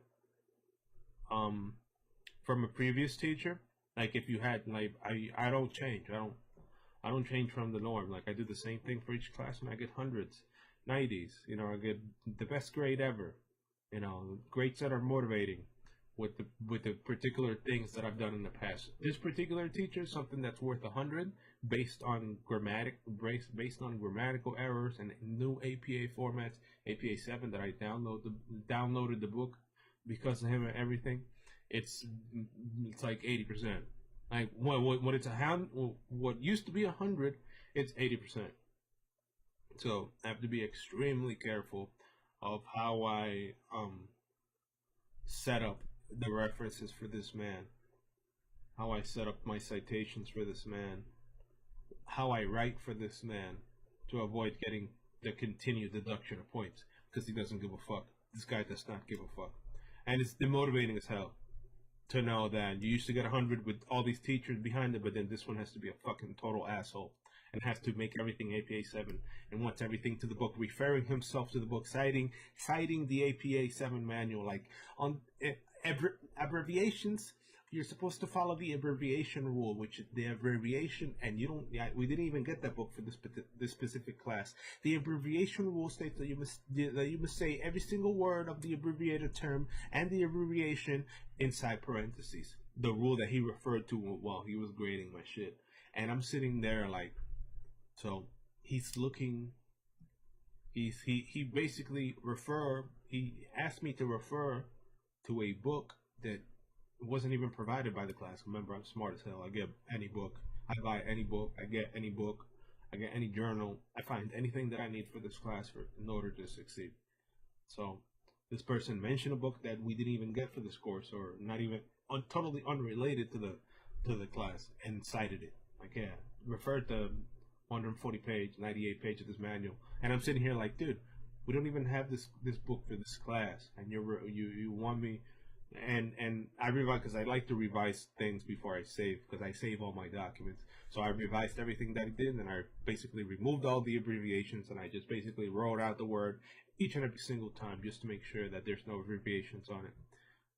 A: from a previous teacher. Like if you had like I don't change. I don't change from the norm. Like I do the same thing for each class and I get hundreds, 90s. I get the best grade ever. Grades that are motivating with the particular things that I've done in the past. This particular teacher is something that's worth 100 based on grammatical errors and new APA formats, APA 7 that I downloaded the book because of him and everything. It's like 80%. Like what it's what used to be 100, it's 80%. So I have to be extremely careful of how I set up the references for this man, how I set up my citations for this man, how I write for this man to avoid getting the continued deduction of points because he doesn't give a fuck. This guy does not give a fuck. And it's demotivating as hell to know that you used to get 100 with all these teachers behind it, but then this one has to be a fucking total asshole and has to make everything APA 7 and wants everything to the book, referring himself to the book, citing the APA 7 manual, like on abbreviations. You're supposed to follow the abbreviation rule, which is the abbreviation, and you don't. Yeah, we didn't even get that book for this specific class. The abbreviation rule states that you must say every single word of the abbreviated term and the abbreviation inside parentheses. The rule that he referred to while he was grading my shit, and I'm sitting there like, so he's looking. He basically He asked me to refer to a book that wasn't even provided by the class. Remember, I'm smart as hell. I get any book. I buy any book. I get any book. I get any journal. I find anything that I need for this class in order to succeed. So this person mentioned a book that we didn't even get for this course, or not even totally unrelated to the class, and cited it. Like, yeah, referred to 140 page, 98 page of this manual, and I'm sitting here like, dude, we don't even have this book for this class, and you want me. And I revise because I like to revise things before I save because I save all my documents. So I revised everything that I did, and I basically removed all the abbreviations, and I just basically wrote out the word each and every single time just to make sure that there's no abbreviations on it,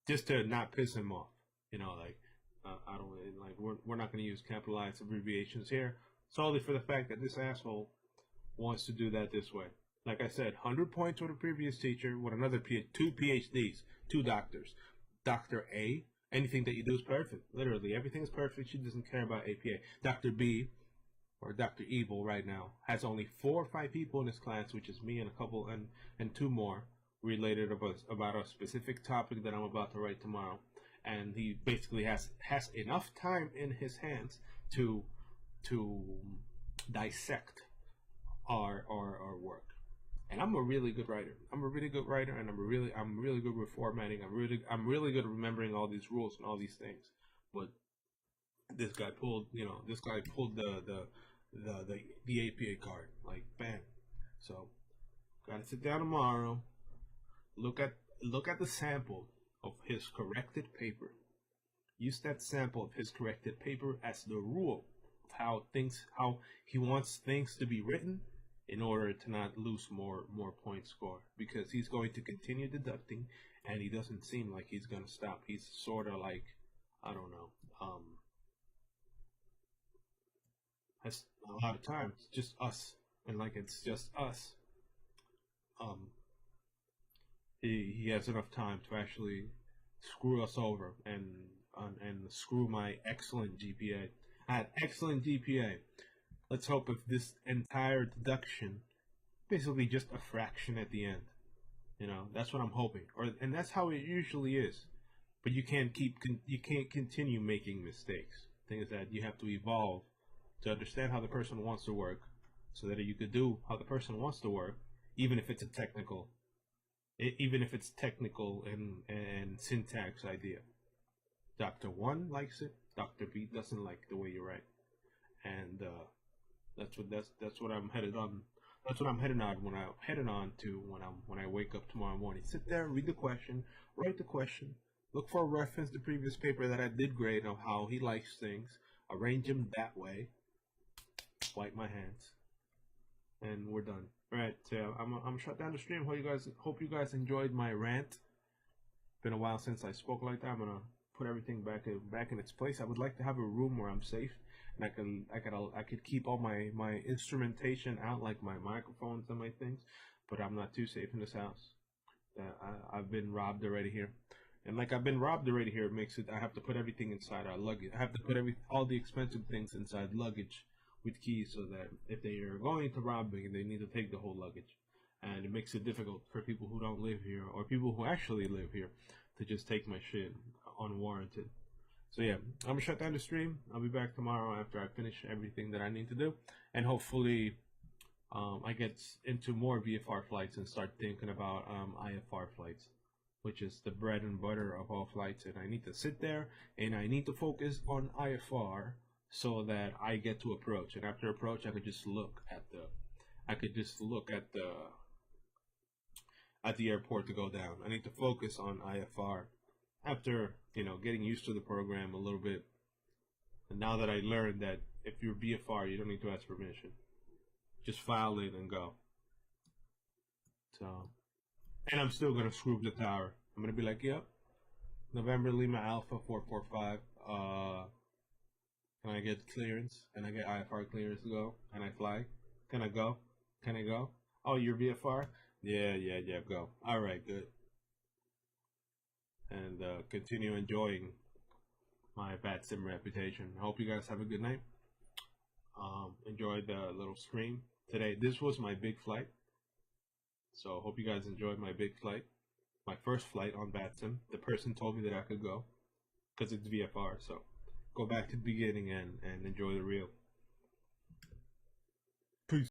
A: just to not piss him off. I don't like we're not going to use capitalized abbreviations here solely for the fact that this asshole wants to do that this way. Like I said, 100 points with a previous teacher with another two PhDs, two doctors. Dr. A, anything that you do is perfect. Literally, everything is perfect. She doesn't care about APA. Dr. B, or Dr. Evil right now, has only 4 or 5 people in his class, which is me and a couple and 2 more related about a specific topic that I'm about to write tomorrow. and he basically has enough time in his hands to dissect our work. And I'm a really good writer. I'm a really good writer, and I'm really good with formatting. I'm really good at remembering all these rules and all these things. But this guy pulled the APA card, like bam. So gotta sit down tomorrow, look at the sample of his corrected paper. Use that sample of his corrected paper as the rule of how he wants things to be written in order to not lose more points score, because he's going to continue deducting, and he doesn't seem like he's gonna stop. He's sort of like, I don't know, has a lot of times just us, and like it's just us. Um, he has enough time to actually screw us over and screw my excellent GPA. I had excellent GPA. Let's hope if this entire deduction, basically just a fraction at the end. That's what I'm hoping, and that's how it usually is. But you can't continue making mistakes. The thing is that you have to evolve to understand how the person wants to work, so that you could do how the person wants to work, even if it's technical and syntax idea. Doctor One likes it. Doctor B doesn't like the way you write, and that's what I'm headed on. That's what I'm heading on when I wake up tomorrow morning. Sit there, read the question, write the question, look for a reference to previous paper that I did grade of how he likes things, arrange them that way, wipe my hands, and we're done. All right, so I'm shut down the stream. Hope you guys enjoyed my rant. Been a while since I spoke like that. I'm gonna put everything back in its place. I would like to have a room where I'm safe, and I could keep all my instrumentation out, like my microphones and my things, but I'm not too safe in this house. I've been robbed already here, and like I've been robbed already here, it makes it I have to put everything inside our luggage. I have to put all the expensive things inside luggage with keys, so that if they are going to rob me, they need to take the whole luggage, and it makes it difficult for people who don't live here or people who actually live here to just take my shit unwarranted. So yeah, I'm gonna shut down the stream. I'll be back tomorrow after I finish everything that I need to do, and hopefully I get into more VFR flights and start thinking about IFR flights, which is the bread and butter of all flights. And I need to sit there and I need to focus on IFR so that I get to approach. And after approach, I could just look at the airport to go down. I need to focus on IFR after getting used to the program a little bit. And now that I learned that if you're VFR, you don't need to ask permission. Just file it and go. So, and I'm still gonna screw the tower. I'm gonna be like, yep, November Lima Alpha 445. Can I get clearance? Can I get IFR clearance to go? Can I fly? Can I go? Can I go? Oh, you're VFR? Yeah, go. All right, good. And continue enjoying my bad sim reputation. I hope you guys have a good night. Enjoyed the little stream today. This was my big flight, so hope you guys enjoyed my big flight. My first flight on Batsim. The person told me that I could go because it's VFR. So go back to the beginning and enjoy the real.